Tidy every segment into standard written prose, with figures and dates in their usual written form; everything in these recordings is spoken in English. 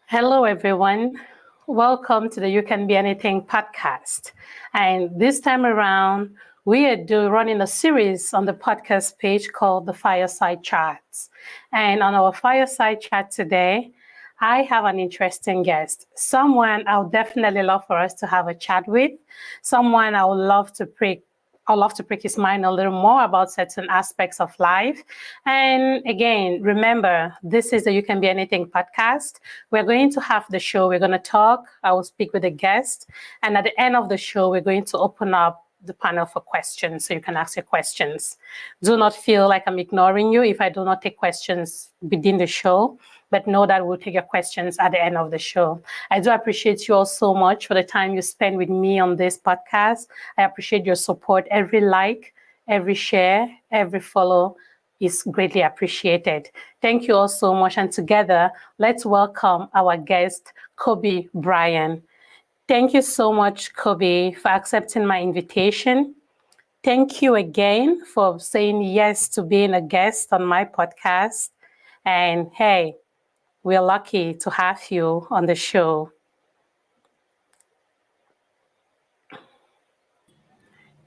Hello, everyone. Welcome to the You Can Be Anything podcast. And this time around, we are running a series on the podcast page called the Fireside Chats. And on our Fireside Chat today, I have an interesting guest, someone I would definitely love for us to have a chat with, someone I'd love to prick his mind a little more about certain aspects of life. And again, remember, this is the You Can Be Anything podcast. We're going to have the show. We're going to talk. I will speak with a guest. And at the end of the show, we're going to open up the panel for questions so you can ask your questions. Do not feel like I'm ignoring you if I do not take questions within the show, but know that we'll take your questions at the end of the show. I do appreciate you all so much for the time you spend with me on this podcast. I appreciate your support. Every like, every share, every follow is greatly appreciated. Thank you all so much. And together, let's welcome our guest, Kobe Bryan. Thank you so much, Kobe, for accepting my invitation. Thank you again for saying yes to being a guest on my podcast. And hey, we're lucky to have you on the show.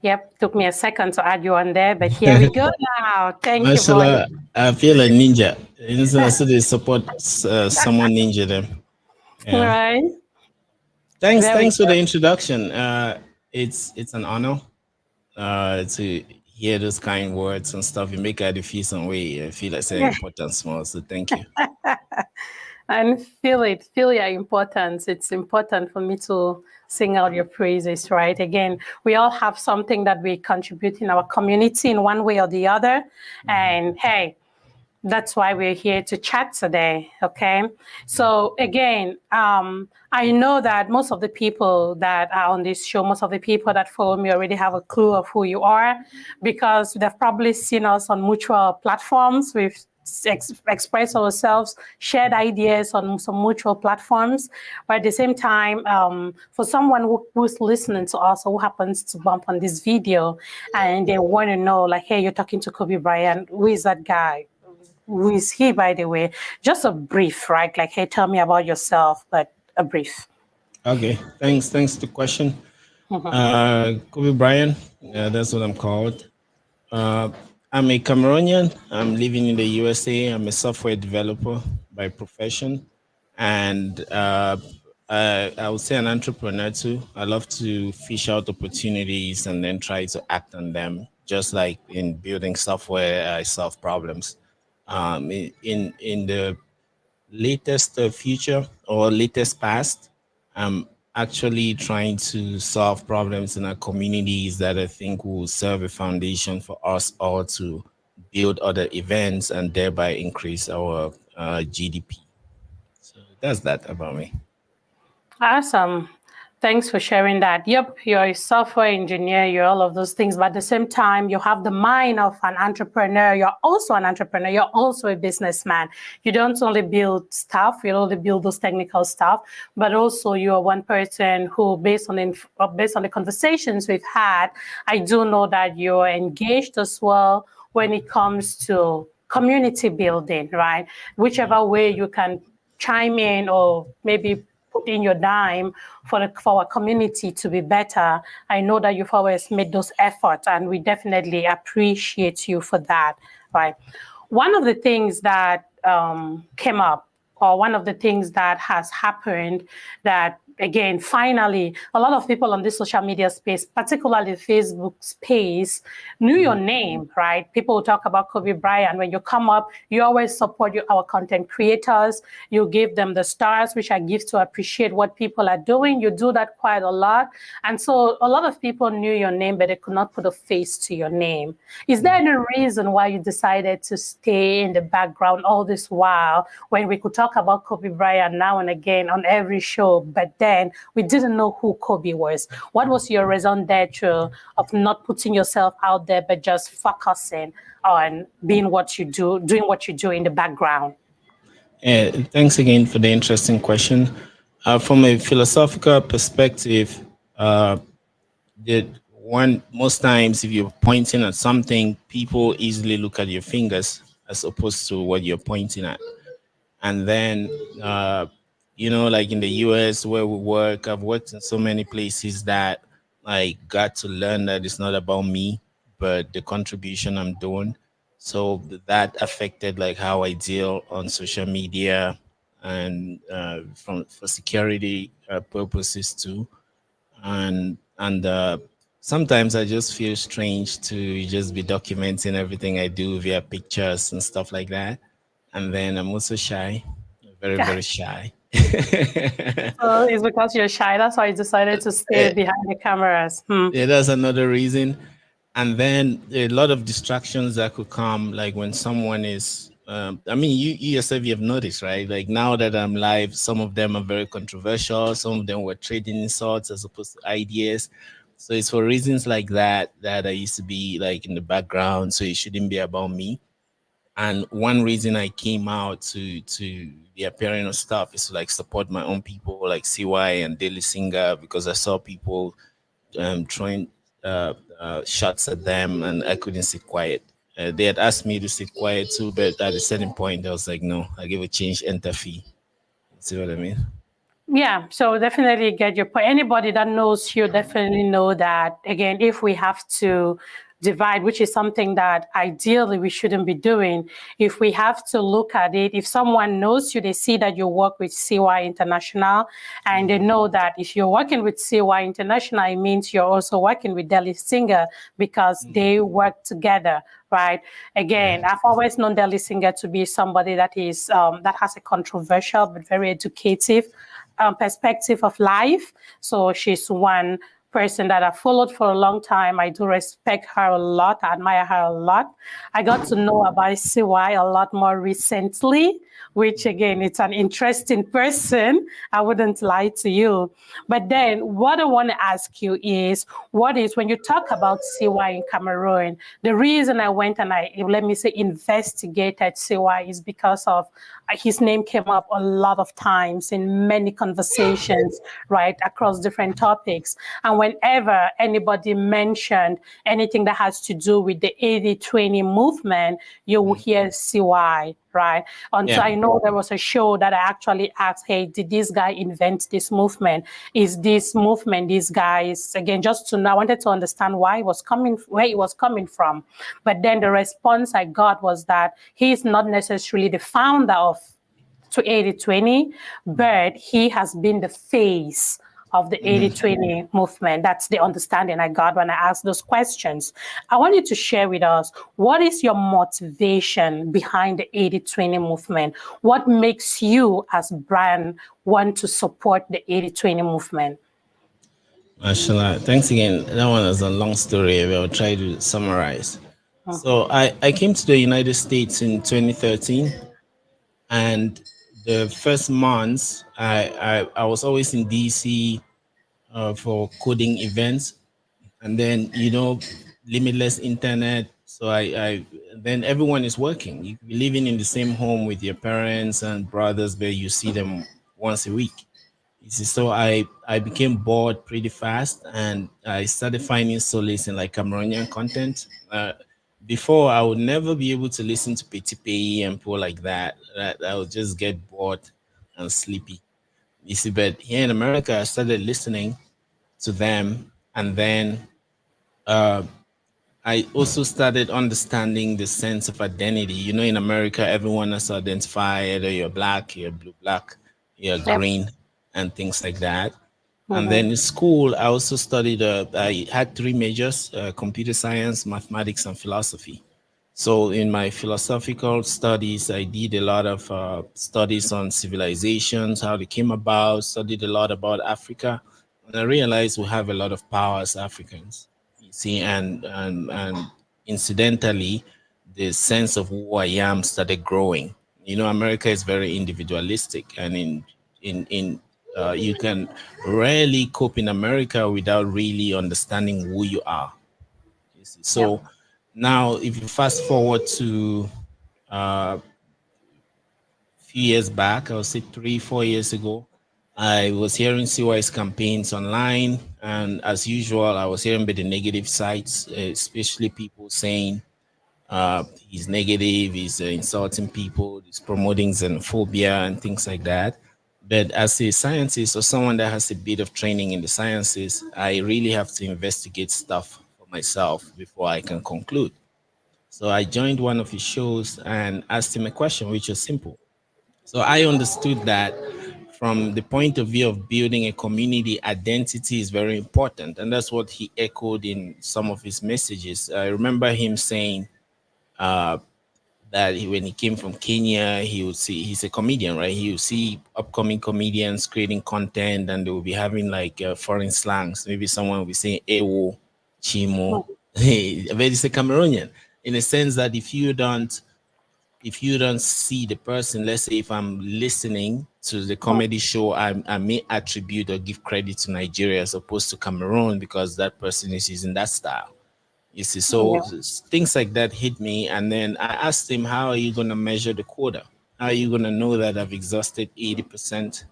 Yep, took me a second to add you on there, but here we go now. Thank you, boy. Mashallah, I feel a ninja. So they support someone ninja them. All Yeah. right, Thanks, there we thanks for go. the introduction. It's an honor to hear those kind words and stuff. You make I feel some way. I feel like saying important small. So thank you. And feel your importance. It's important for me to sing out your praises, right? Again, we all have something that we contribute in our community in one way or the other. And hey, that's why we're here to chat today. Okay. So again, I know that most of the people that are on this show, most of the people that follow me already have a clue of who you are because they've probably seen us on mutual platforms. We've expressed ourselves, shared ideas on some mutual platforms. But at the same time, for someone who's listening to us or who happens to bump on this video and they want to know, like, hey, you're talking to Kobe Bryan, who is that guy? Who is he, by the way? Just a brief, right? Like, hey, tell me about yourself, but a brief. Okay, thanks for the question. Kobe Bryant, that's what I'm called. Uh, I'm a Cameroonian. I'm living in the USA. I'm a software developer by profession, and I would say an entrepreneur too. I love to fish out opportunities and then try to act on them. Just like in building software, I solve problems. In the latest future or latest past, I'm actually trying to solve problems in our communities that I think will serve a foundation for us all to build other events and thereby increase our GDP. So that's that about me. Awesome. Thanks for sharing that. Yep, you're a software engineer, you're all of those things, but at the same time, you have the mind of an entrepreneur. You're also an entrepreneur, you're also a businessman. You don't only build stuff, you don't only build those technical stuff, but also you're one person who, based on the conversations we've had, I do know that you're engaged as well when it comes to community building, right? Whichever way you can chime in or maybe put in your dime for our community to be better. I know that you've always made those efforts, and we definitely appreciate you for that. Right. One of the things that came up, or one of the things that has happened that again, finally, a lot of people on this social media space, particularly Facebook space, knew your name, right? People will talk about Kobe Bryant. When you come up, you always support our content creators. You give them the stars, which I give to appreciate what people are doing. You do that quite a lot. And so a lot of people knew your name, but they could not put a face to your name. Is there any reason why you decided to stay in the background all this while when we could talk about Kobe Bryant now and again on every show, but then we didn't know who Kobe was? What was your raison d'etre of not putting yourself out there, but just focusing on being what you do, doing what you do in the background? Thanks again for the interesting question. From a philosophical perspective, the one most times if you're pointing at something, people easily look at your fingers as opposed to what you're pointing at, and then like in the US where we work, I've worked in so many places that I got to learn that it's not about me, but the contribution I'm doing. So that affected like how I deal on social media and for security purposes too. And sometimes I just feel strange to just be documenting everything I do via pictures and stuff like that. And then I'm also shy, very, very shy. So it's because you're shy. That's why you decided to stay Eh, behind the cameras. Hmm. yeah, that's another reason. And then a lot of distractions that could come, like when someone is, I mean, you yourself, you have noticed, right? Like now that I'm live, some of them are very controversial. Some of them were trading insults as opposed to ideas. So it's for reasons like that that I used to be like in the background. So it shouldn't be about me. And one reason I came out to the appearing of stuff is to like support my own people like CY and Daily Singer, because I saw people throwing shots at them, and I couldn't sit quiet. They had asked me to sit quiet too, but at a certain point, I was like, no, I give a change enter fee. See what I mean? Yeah, so definitely get your point. Anybody that knows you definitely know that, again, if we have to divide, which is something that ideally we shouldn't be doing, if we have to look at it, if someone knows you, they see that you work with CY International, and they know that if you're working with CY International, it means you're also working with Delhi Singer because they work together, right? Again, I've always known Delhi Singer to be somebody that is that has a controversial but very educative perspective of life. So she's one person that I followed for a long time. I do respect her a lot. I admire her a lot. I got to know about CY a lot more recently, which again, it's an interesting person. I wouldn't lie to you. But then what I want to ask you is, what is, when you talk about CY in Cameroon, the reason I went and let me say, investigated CY is because of his name came up a lot of times in many conversations, right, across different topics. And whenever anybody mentioned anything that has to do with the 80-20 movement, you will hear CY, right? Until I know there was a show that I actually asked, hey, did this guy invent this movement? Is this movement, these guys, again, just to know, I wanted to understand where it was coming from. But then the response I got was that he's not necessarily the founder of to 80-20, but he has been the face of the 80-20 movement. That's the understanding I got when I asked those questions. I want you to share with us, what is your motivation behind the 80-20 movement? What makes you, as Brian, want to support the 80-20 movement? Mashallah. Thanks again. That one is a long story. I'll try to summarize. So I came to the United States in 2013, and the first months I was always in DC for coding events, and then limitless internet. So I then everyone is working. You be living in the same home with your parents and brothers, but you see them once a week. You see, so I became bored pretty fast, and I started finding solace in like Cameroonian content. Before, I would never be able to listen to Petit Pays and people like that. I would just get bored and sleepy. You see, but here in America, I started listening to them, and then I also started understanding the sense of identity. In America, everyone has to identify either you're black, you're blue black, you're Yep. green, and things like that. And then in school, I also studied, I had three majors: computer science, mathematics, and philosophy. So in my philosophical studies, I did a lot of studies on civilizations, how they came about, studied a lot about Africa. And I realized we have a lot of power as Africans. You see, and incidentally, the sense of who I am started growing. America is very individualistic, and in you can rarely cope in America without really understanding who you are. You see. Yep. So now, if you fast forward to few years back, I would say 3, 4 years ago, I was hearing CY's campaigns online, and as usual, I was hearing about the negative sides, especially people saying he's negative, he's insulting people, he's promoting xenophobia and things like that. But as a scientist or someone that has a bit of training in the sciences, I really have to investigate stuff for myself before I can conclude. So I joined one of his shows and asked him a question, which was simple. So I understood that from the point of view of building a community, identity is very important. And that's what he echoed in some of his messages. I remember him saying, that when he came from Kenya, he would see, he's a comedian, right? He would see upcoming comedians creating content and they will be having like foreign slangs. Maybe someone will be saying Ewo, Chimo. But it's a Cameroonian in the sense that if you don't see the person, let's say if I'm listening to the comedy show, I may attribute or give credit to Nigeria as opposed to Cameroon because that person is using that style. You see, so things like that hit me. And then I asked him, how are you going to measure the quota? How are you going to know that I've exhausted 80%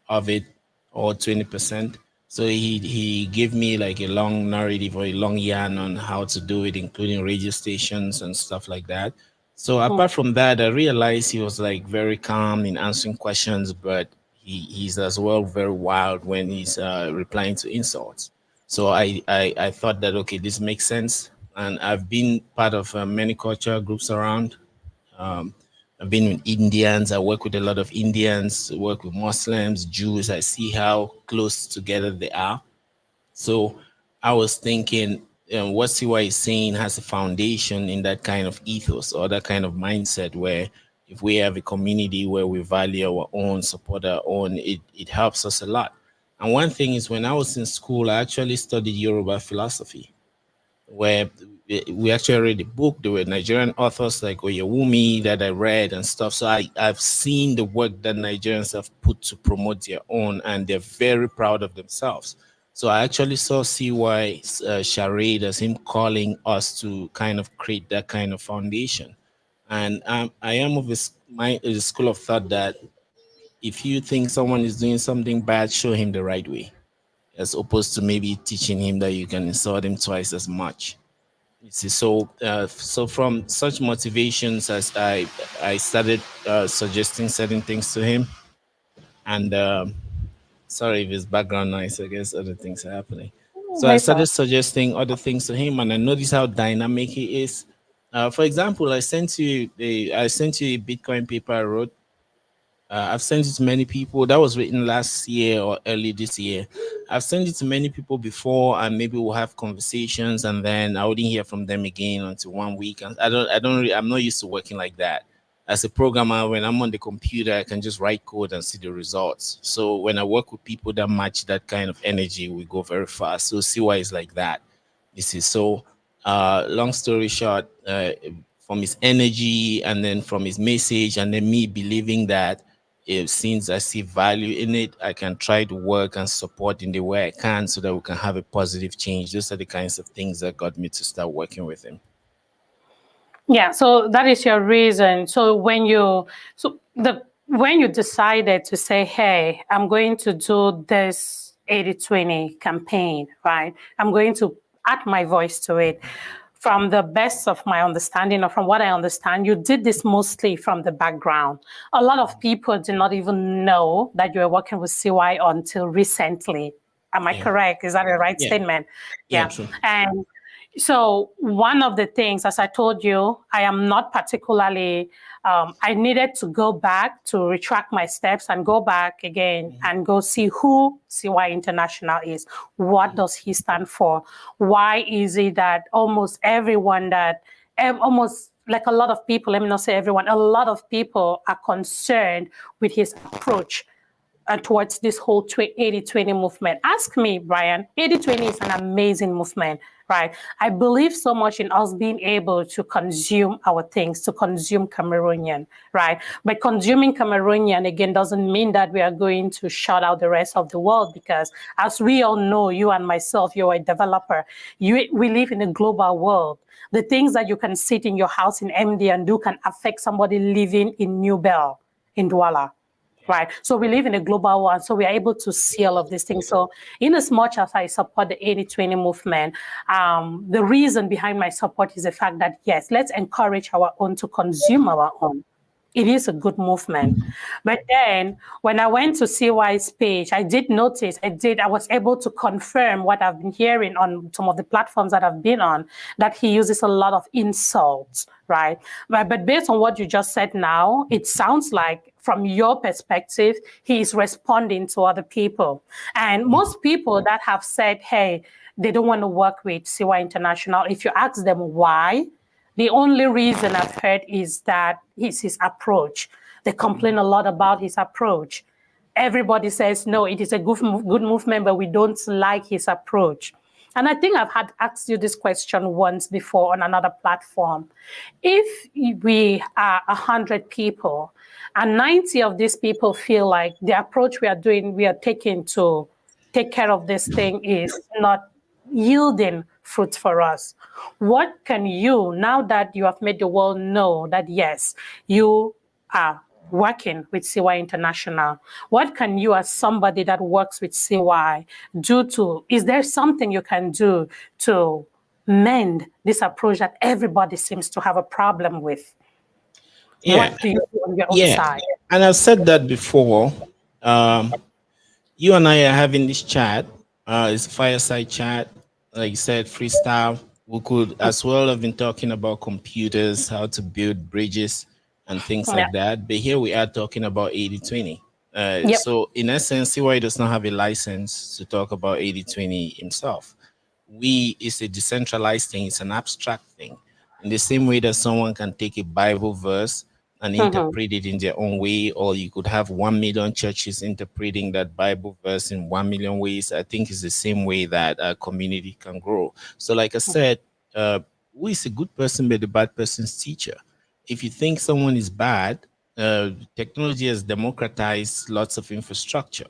of it or 20%? So he gave me like a long narrative or a long yarn on how to do it, including radio stations and stuff like that. So apart from that, I realized he was like very calm in answering questions, but he's as well very wild when he's replying to insults. So I thought that, okay, this makes sense. And I've been part of many cultural groups around. Um, I've been with Indians. I work with a lot of Indians, work with Muslims, Jews. I see how close together they are. So I was thinking, what CY is saying has a foundation in that kind of ethos or that kind of mindset where if we have a community where we value our own, support our own, it helps us a lot. And one thing is when I was in school, I actually studied Yoruba philosophy where we actually read a book. There were Nigerian authors like Oyewumi that I read and stuff. So I've seen the work that Nigerians have put to promote their own, and they're very proud of themselves. So I actually saw CY charade as him calling us to kind of create that kind of foundation. And I am of a school of thought that if you think someone is doing something bad, show him the right way, as opposed to maybe teaching him that you can insult him twice as much. You see, so from such motivations, as I started suggesting certain things to him, and sorry if it's background noise. I guess other things are happening. So I Later. started suggesting other things to him, and I noticed how dynamic he is. For example, I sent you a Bitcoin paper I wrote. I've sent it to many people. That was written last year or early this year. I've sent it to many people before, and maybe we'll have conversations, and then I wouldn't hear from them again until 1 week. And I'm not used to working like that. As a programmer, when I'm on the computer, I can just write code and see the results. So when I work with people that match that kind of energy, we go very fast. So CY is like that. You see, so long story short, from his energy and then from his message, and then me believing that if since I see value in it, I can try to work and support in the way I can so that we can have a positive change. Those are the kinds of things that got me to start working with him. Yeah, so that is your reason. So when you decided to say, hey, I'm going to do this 80-20 campaign, right? I'm going to add my voice to it. From the best of my understanding, or from what I understand, you did this mostly from the background. A lot of people did not even know that you were working with CY until recently. Am I correct? Is that a right statement? Yeah, true. And so one of the things, as I told you, I am not particularly, I needed to go back to retract my steps and go back again and go see who CY International is. What does he stand for? Why is it that almost everyone almost like a lot of people, let me not say everyone, a lot of people are concerned with his approach towards this whole 80-20 movement. Ask me, Brian, 80-20 is an amazing movement, right? I believe so much in us being able to consume our things, to consume Cameroonian, right? But consuming Cameroonian, again, doesn't mean that we are going to shut out the rest of the world, because as we all know, you and myself, you're a developer. We live in a global world. The things that you can sit in your house in MD and do can affect somebody living in New Bell, in Douala. Right. So we live in a global world, so we are able to see all of these things. So in as much as I support the 80-20 movement, the reason behind my support is the fact that, yes, let's encourage our own to consume our own. It is a good movement. But then when I went to CY's page, I did notice, I was able to confirm what I've been hearing on some of the platforms that I've been on, that he uses a lot of insults, right? But based on what you just said now, it sounds like from your perspective, he is responding to other people. And most people that have said, hey, they don't want to work with CY International, if you ask them why, the only reason I've heard is that it's his approach. They complain a lot about his approach. Everybody says, no, it is a good movement, but we don't like his approach. And I think I've had asked you this question once before on another platform. If we are 100 people and 90 of these people feel like the approach we are taking to take care of this thing is not yielding fruit for us, what can you, now that you have made the world know that yes, you are working with CY International, what can you, as somebody that works with CY, do to, is there something you can do to mend this approach that everybody seems to have a problem with? Yeah. What do you do on your own side? And I've said that before. You and I are having this chat. It's a fireside chat. Like you said, freestyle. We could as well have been talking about computers, how to build bridges and things like that. But here we are talking about 80-20. So in essence, CY does not have a license to talk about 80-20 himself. It's a decentralized thing. It's an abstract thing. In the same way that someone can take a Bible verse and interpret it in their own way, or you could have 1 million churches interpreting that Bible verse in 1 million ways. I think it's the same way that a community can grow. So like I said, who is a good person but the bad person's teacher? If you think someone is bad, technology has democratized lots of infrastructure.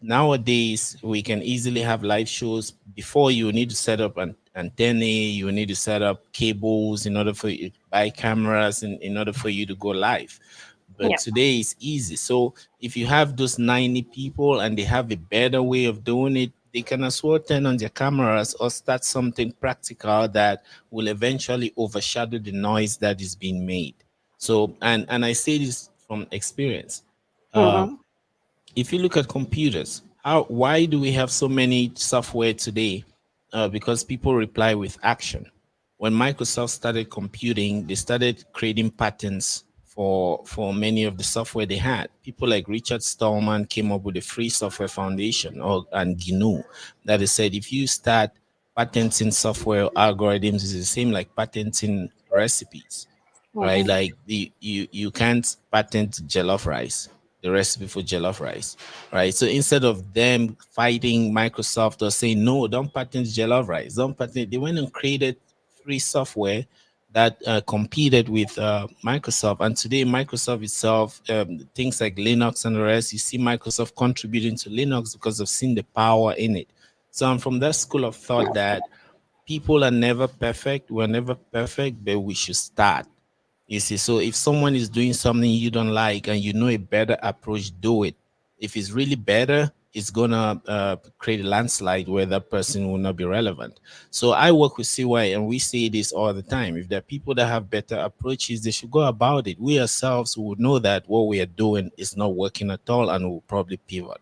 Nowadays, we can easily have live shows. Before, you need to set up an antennae, you need to set up cables in order for you to buy cameras in order for you to go live. But today it's easy. So if you have those 90 people and they have a better way of doing it, they can as well turn on their cameras or start something practical that will eventually overshadow the noise that is being made. So, and I say this from experience. If you look at computers, why do we have so many software today? Because people reply with action. When Microsoft started computing, they started creating patents for many of the software they had. People like Richard Stallman came up with the Free Software Foundation and GNU that has said if you start patenting software algorithms, it's the same like patenting recipes, right? Like you can't patent jollof rice, the recipe for jollof rice, right? So instead of them fighting Microsoft or saying, no, don't patent jollof rice, don't patent, they went and created free software that competed with Microsoft. And today, Microsoft itself, things like Linux and the rest, you see Microsoft contributing to Linux because of seeing the power in it. So I'm from that school of thought that people are never perfect. We're never perfect, but we should start. You see, so if someone is doing something you don't like and you know a better approach, do it. If it's really better, it's gonna create a landslide where that person will not be relevant. So I work with CY and we say this all the time. If there are people that have better approaches, they should go about it. We ourselves will know that what we are doing is not working at all and we'll probably pivot.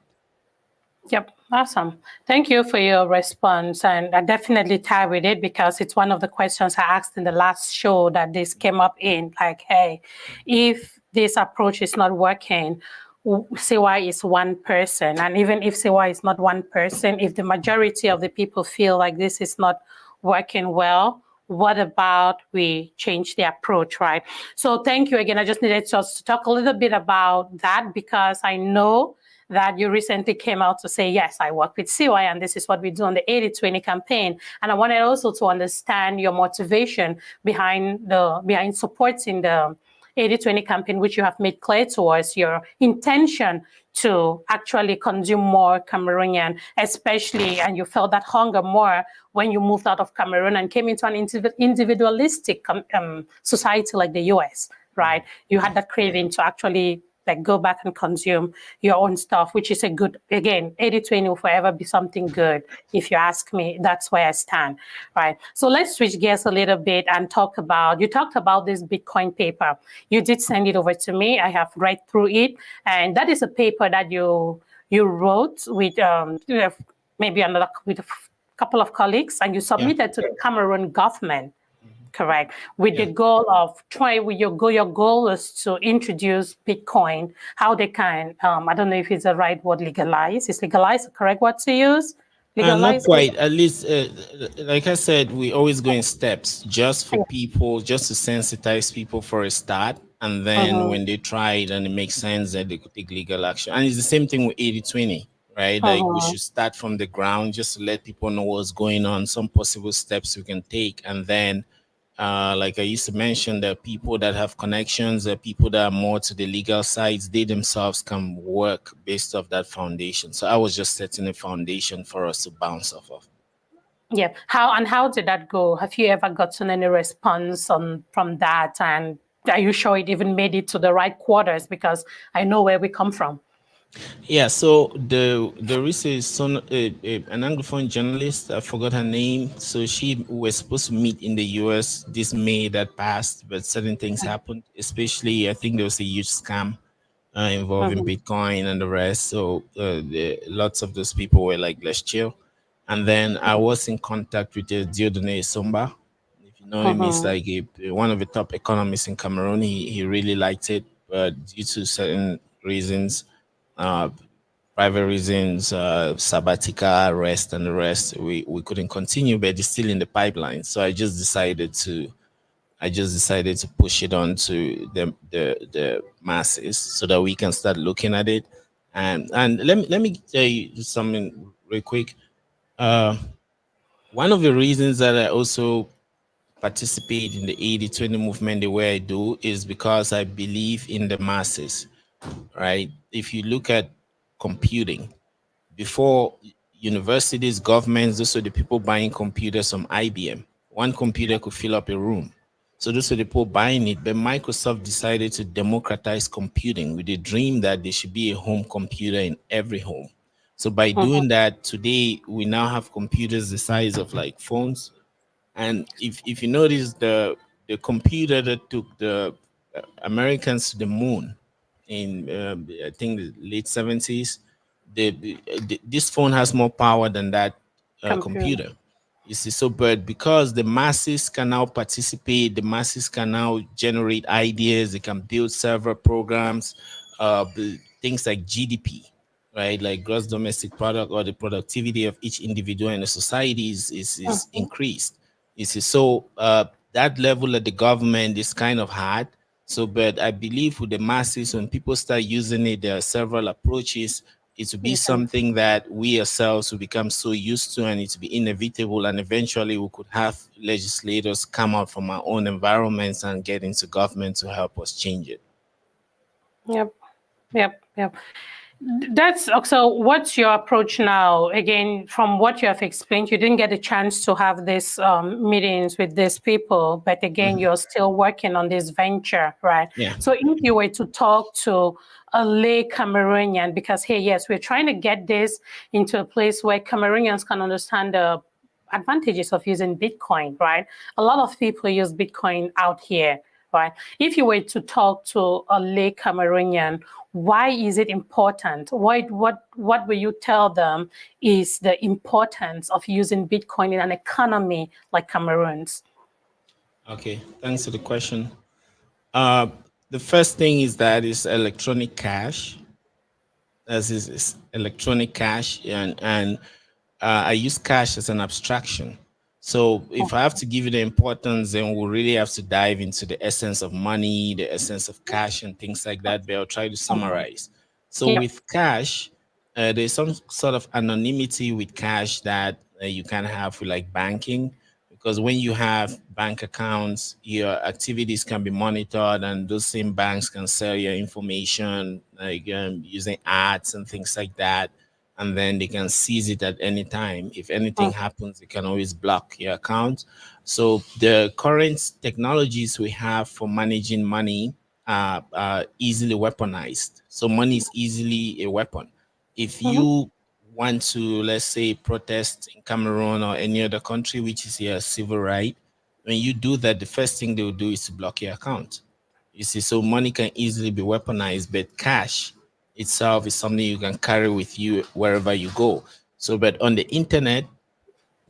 Yep, awesome. Thank you for your response. And I definitely tie with it because it's one of the questions I asked in the last show that this came up in, like, hey, if this approach is not working, CY is one person. And even if CY is not one person, if the majority of the people feel like this is not working well, what about we change the approach, right? So thank you again. I just needed to talk a little bit about that because I know that you recently came out to say, yes, I work with CY and this is what we do on the 80-20 campaign. And I wanted also to understand your motivation behind supporting the 80-20 campaign, which you have made clear to us, your intention to actually consume more Cameroonian, especially, and you felt that hunger more when you moved out of Cameroon and came into an individualistic society like the US, right? You had that craving to actually like go back and consume your own stuff, which is a good, again, 80/20 will forever be something good. If you ask me, that's where I stand, right? So let's switch gears a little bit and talk about, you talked about this Bitcoin paper. You did send it over to me. I have read through it. And that is a paper that you wrote with maybe another, with a couple of colleagues, and you submitted to the Cameroon government. Correct. With the goal of your goal is to introduce Bitcoin, how they can, I don't know if it's the right word, legalize. Is legalize the correct word to use? Not quite. At least, like I said, we always go in steps, just for people, just to sensitize people for a start. And then when they try it and it makes sense, that they could take legal action. And it's the same thing with 80/20, right? Like we should start from the ground just to let people know what's going on, some possible steps we can take. And then like I used to mention, there are people that have connections, there are people that are more to the legal sides. They themselves can work based off that foundation. So I was just setting a foundation for us to bounce off of. Yeah. How did that go? Have you ever gotten any response from that? And are you sure it even made it to the right quarters? Because I know where we come from. Yeah, so the is an Anglophone journalist. I forgot her name. So she was supposed to meet in the US this May that passed, but certain things happened. Especially, I think there was a huge scam involving Bitcoin and the rest. So lots of those people were like, let's chill. And then I was in contact with Dieudonné Somba. If you know him, he's like one of the top economists in Cameroon. He really liked it, but due to certain reasons, private reasons, sabbatical, rest, and the rest, we couldn't continue, but it's still in the pipeline. So I just decided to push it on to the masses so that we can start looking at it. And let me tell you something real quick. One of the reasons that I also participate in the 80/20 movement the way I do is because I believe in the masses, right? If you look at computing, before universities, governments, those are the people buying computers from IBM. One computer could fill up a room. So those are the people buying it. But Microsoft decided to democratize computing with the dream that there should be a home computer in every home. So by doing that, today we now have computers the size of like phones. And if you notice, the computer that took the Americans to the moon in I think the late 70s, this phone has more power than that computer. You see, so but because the masses can now participate, the masses can now generate ideas, they can build several programs, things like GDP, right? Like gross domestic product, or the productivity of each individual in the society is increased. You see, so that level of the government is kind of hard. So, but I believe with the masses, when people start using it, there are several approaches. It will be something that we ourselves will become so used to, and it will be inevitable. And eventually we could have legislators come out from our own environments and get into government to help us change it. Yep. That's also, what's your approach now? Again, from what you have explained, you didn't get a chance to have these meetings with these people, but again, you're still working on this venture, right? Yeah. So if you were to talk to a lay Cameroonian, because hey, yes, we're trying to get this into a place where Cameroonians can understand the advantages of using Bitcoin, right? A lot of people use Bitcoin out here, right? If you were to talk to a lay Cameroonian, why is it important? What will you tell them is the importance of using Bitcoin in an economy like Cameroon's? Okay, thanks for the question. The first thing is that it's electronic cash. As is electronic cash, and I use cash as an abstraction. So if I have to give you the importance, then we'll really have to dive into the essence of money, the essence of cash, and things like that. But I'll try to summarize. So with cash, there's some sort of anonymity with cash that you can have with like banking, because when you have bank accounts, your activities can be monitored, and those same banks can sell your information, like using ads and things like that. And then they can seize it at any time. If anything happens, they can always block your account. So the current technologies we have for managing money easily weaponized. So money is easily a weapon. If you want to, let's say, protest in Cameroon or any other country, which is a civil right, when you do that, the first thing they will do is to block your account. You see, so money can easily be weaponized, but cash itself is something you can carry with you wherever you go. So, but on the internet,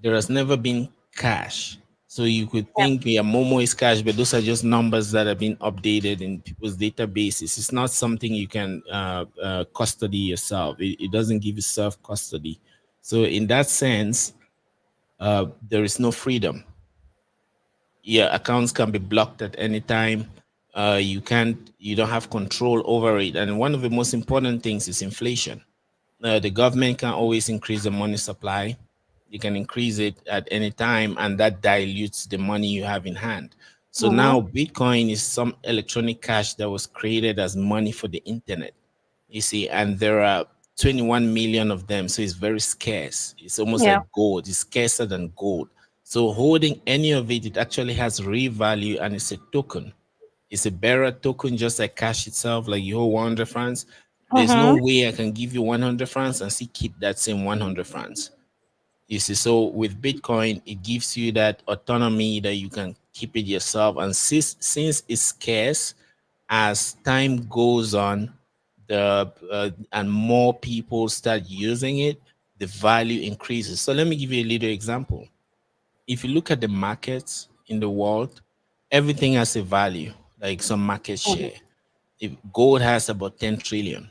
there has never been cash. So you could think, yeah, Momo is cash, but those are just numbers that have been updated in people's databases. It's not something you can custody yourself. It doesn't give you self custody. So in that sense, there is no freedom. Your accounts can be blocked at any time. You don't have control over it. And one of the most important things is inflation. The government can always increase the money supply. You can increase it at any time, and that dilutes the money you have in hand. So now Bitcoin is some electronic cash that was created as money for the internet. You see, and there are 21 million of them. So it's very scarce. It's almost like gold. It's scarcer than gold. So holding any of it, it actually has real value, and it's a token. It's a bearer token, just like cash itself, like you hold 100 francs. There's no way I can give you 100 francs and still keep that same 100 francs. You see, so with Bitcoin, it gives you that autonomy that you can keep it yourself. And since it's scarce, as time goes on, and more people start using it, the value increases. So let me give you a little example. If you look at the markets in the world, everything has a value, like some market share. If gold has about 10 trillion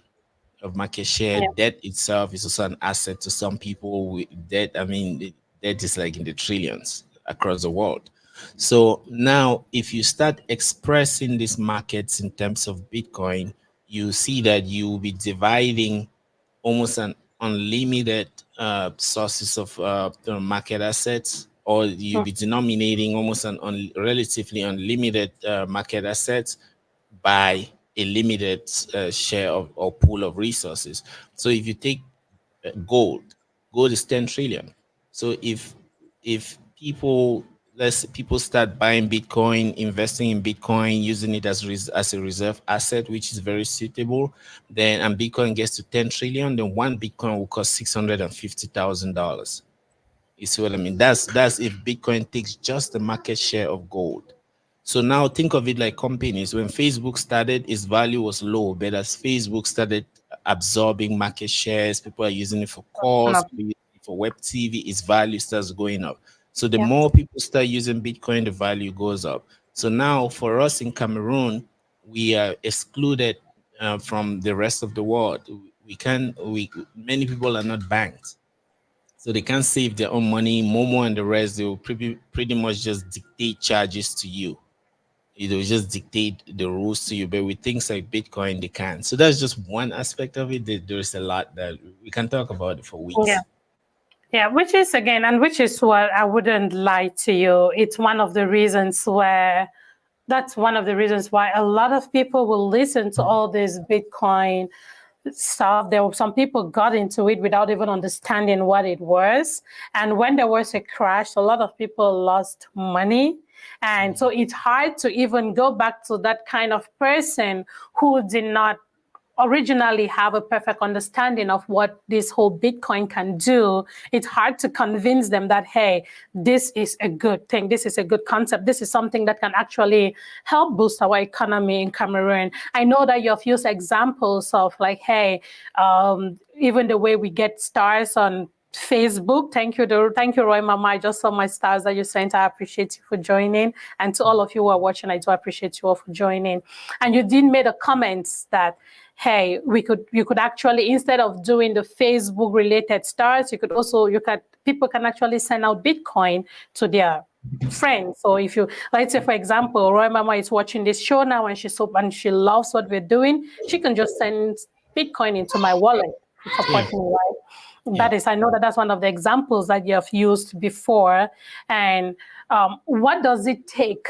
of market share, debt itself is also an asset to some people. With debt, I mean, debt is like in the trillions across the world. So now, if you start expressing these markets in terms of Bitcoin, you see that you will be dividing almost an unlimited sources of market assets, or you'll be denominating almost an relatively unlimited market assets by a limited share of or pool of resources. So if you take gold is 10 trillion. So if people start buying Bitcoin, investing in Bitcoin, using it as a reserve asset, which is very suitable, then and Bitcoin gets to 10 trillion, then one Bitcoin will cost $650,000. You see what I mean? That's if Bitcoin takes just the market share of gold. So now think of it like companies. When Facebook started, its value was low, but as Facebook started absorbing market shares, people are using it for calls, people using it for web TV, its value starts going up. So the more people start using Bitcoin, the value goes up. So now for us in Cameroon, we are excluded from the rest of the world. Many people are not banked. So they can't save their own money. Momo and the rest, they will pretty much just dictate charges to you. It will just dictate the rules to you. But with things like Bitcoin, they can. So that's just one aspect of it. There's a lot that we can talk about it for weeks. Yeah, which is what I wouldn't lie to you. It's one of the reasons why a lot of people will listen to all this Bitcoin stuff. There were some people got into it without even understanding what it was. And when there was a crash, a lot of people lost money. And so it's hard to even go back to that kind of person who did not originally have a perfect understanding of what this whole Bitcoin can do. It's hard to convince them that, hey, this is a good thing. This is a good concept. This is something that can actually help boost our economy in Cameroon. I know that you've used examples of like, hey, even the way we get stars on Facebook. Thank you, Roy Mama. I just saw my stars that you sent. I appreciate you for joining. And to all of you who are watching, I do appreciate you all for joining. And you did make a comment that, hey, you could actually, instead of doing the Facebook related stars, people can actually send out Bitcoin to their friends. So if you, let's say for example, Roy Mama is watching this show now and she loves what we're doing, she can just send Bitcoin into my wallet to support me, right? I know that's one of the examples that you have used before. And what does it take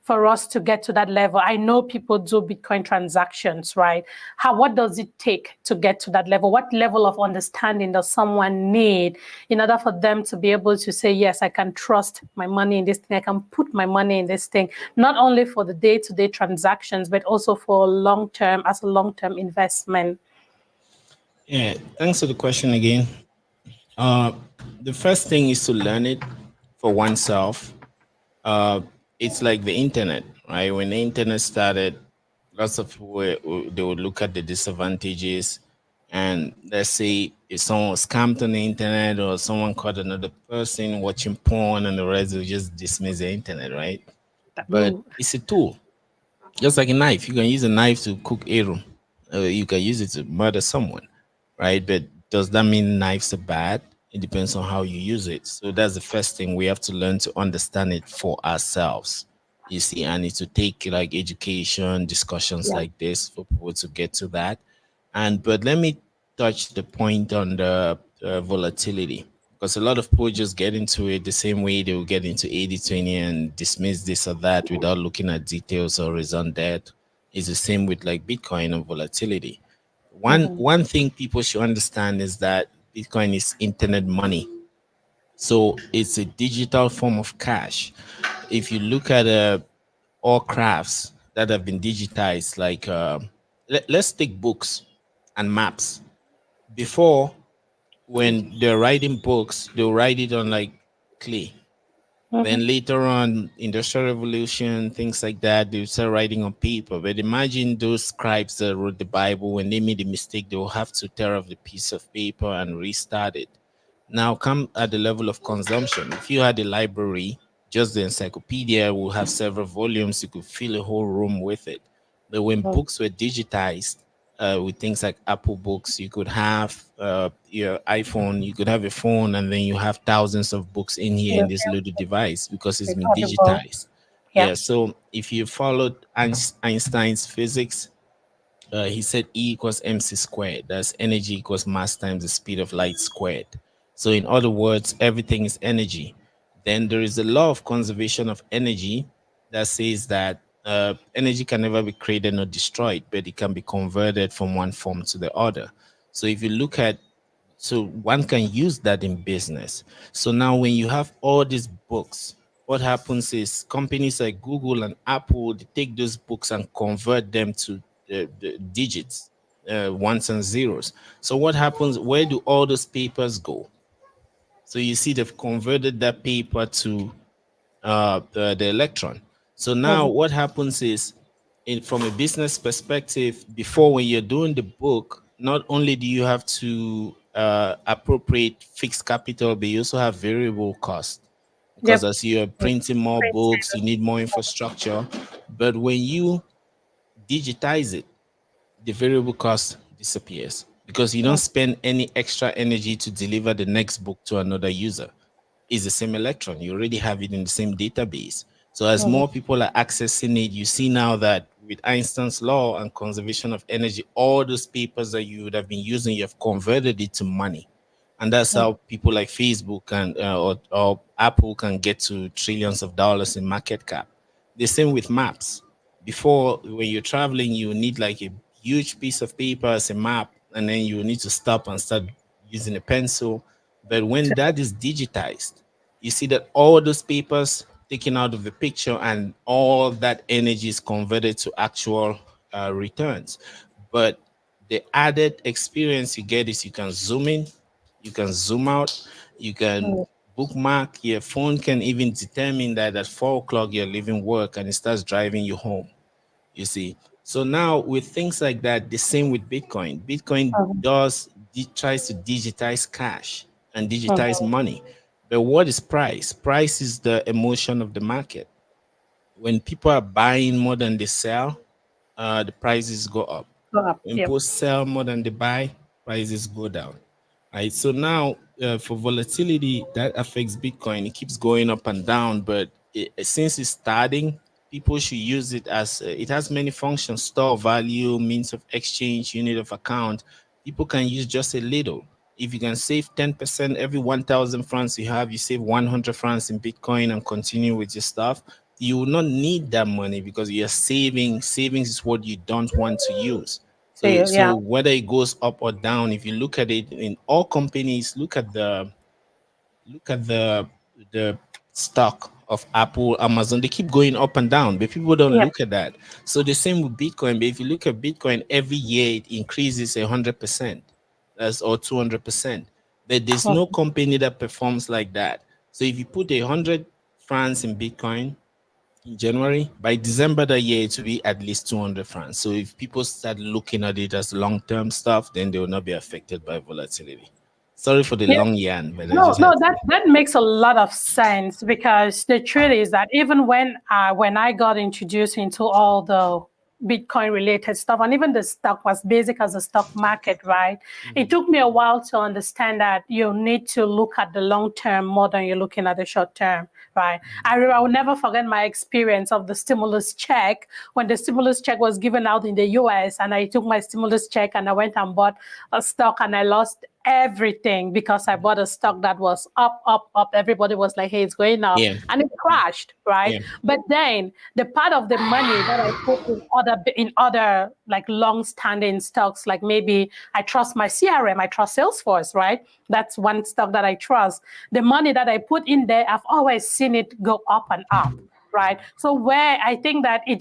for us to get to that level? I know people do Bitcoin transactions, right? What does it take to get to that level? What level of understanding does someone need in order for them to be able to say, yes, I can trust my money in this thing, I can put my money in this thing, not only for the day-to-day transactions, but also for long-term, as a long-term investment? Yeah, thanks for the question again. The first thing is to learn it for oneself. It's like the internet, right? When the internet started, lots of people they would look at the disadvantages, and let's say if someone was scammed on the internet or someone caught another person watching porn, and the rest will just dismiss the internet, right? But it's a tool, just like a knife. You can use a knife to cook arum. You can use it to murder someone, right? But does that mean knives are bad? It depends on how you use it. So that's the first thing, we have to learn to understand it for ourselves. You see, and it's to take like education discussions like this for people to get to that. And but let me touch the point on the volatility, because a lot of people just get into it the same way they will get into 80/20 and dismiss this or that without looking at details or reason that. It's the same with like Bitcoin and volatility. One thing people should understand is that Bitcoin is internet money. So it's a digital form of cash. If you look at all crafts that have been digitized, like let's take books and maps. Before, when they're writing books, they'll write it on like clay. Then later on, industrial revolution, things like that, they start writing on paper. But imagine those scribes that wrote the Bible, when they made a mistake, they will have to tear off the piece of paper and restart it. Now come at the level of consumption. If you had a library, just the encyclopedia will have several volumes, you could fill a whole room with it. But when books were digitized, with things like Apple Books, you could have your iPhone, you could have a phone, and then you have thousands of books in here in this little device because it's been digitized. Yeah. So if you followed Einstein's physics, he said E equals mc squared. That's energy equals mass times the speed of light squared. So in other words, everything is energy. Then there is a law of conservation of energy that says that energy can never be created nor destroyed, but it can be converted from one form to the other. So if you look at, so one can use that in business. So now when you have all these books, what happens is companies like Google and Apple, they take those books and convert them to the digits, ones and zeros. So what happens? Where do all those papers go? So you see they've converted that paper to the electron. So now what happens is, from a business perspective, before, when you're doing the book, not only do you have to appropriate fixed capital, but you also have variable cost, because as you're printing more books, you need more infrastructure. But when you digitize it, the variable cost disappears, because you don't spend any extra energy to deliver the next book to another user. It's the same electron. You already have it in the same database. So as more people are accessing it, you see now that with Einstein's law and conservation of energy, all those papers that you would have been using, you have converted it to money. And that's how people like Facebook and or Apple can get to trillions of dollars in market cap. The same with maps. Before, when you're traveling, you need like a huge piece of paper as a map, and then you need to stop and start using a pencil. But when that is digitized, you see that all those papers taken out of the picture, and all that energy is converted to actual returns. But the added experience you get is you can zoom in, you can zoom out, you can bookmark. Your phone can even determine that at 4 o'clock you're leaving work, and it starts driving you home. You see. So now with things like that, the same with Bitcoin. Bitcoin tries to digitize cash and digitize money. But what is price? Price is the emotion of the market. When people are buying more than they sell, the prices go up. When people sell more than they buy, prices go down. Right. So now, for volatility, that affects Bitcoin. It keeps going up and down, but since it's starting, people should use it as it has many functions: store value, means of exchange, unit of account. People can use just a little. If you can save 10% every 1,000 francs you have, you save 100 francs in Bitcoin and continue with your stuff. you will not need that money because you're saving. Savings is what you don't want to use. So So, yeah. whether it goes up or down, if you look at it in all companies, look at the stock of Apple, Amazon. They keep going up and down, but people don't Yeah. look at that. So the same with Bitcoin. But if you look at Bitcoin, every year it increases 100%, that's or 200%. But there's no company that performs like that. So if you put 100 francs in Bitcoin in January, by December that year it will be at least 200 francs. So if people start looking at it as long-term stuff, then they will not be affected by volatility. Sorry for the Yeah. long yarn, but I No, just no, had to. that makes a lot of sense because the truth is that even when I got introduced into all the Bitcoin related stuff, and even the stock was basic as a stock market, right? It took me a while to understand that you need to look at the long term more than you're looking at the short term, right? I will never forget my experience of the stimulus check when the stimulus check was given out in the US, and I took my stimulus check and I went and bought a stock and I lost everything because I bought a stock that was up, up, up. Everybody was like, hey, it's going up. Yeah, And it crashed, right? yeah. But then the part of the money that I put in other like long-standing stocks, like maybe I trust my CRM, I trust Salesforce, right? That's one stock that I trust. The money that I put in there, I've always seen it go up and up, right? So where I think that it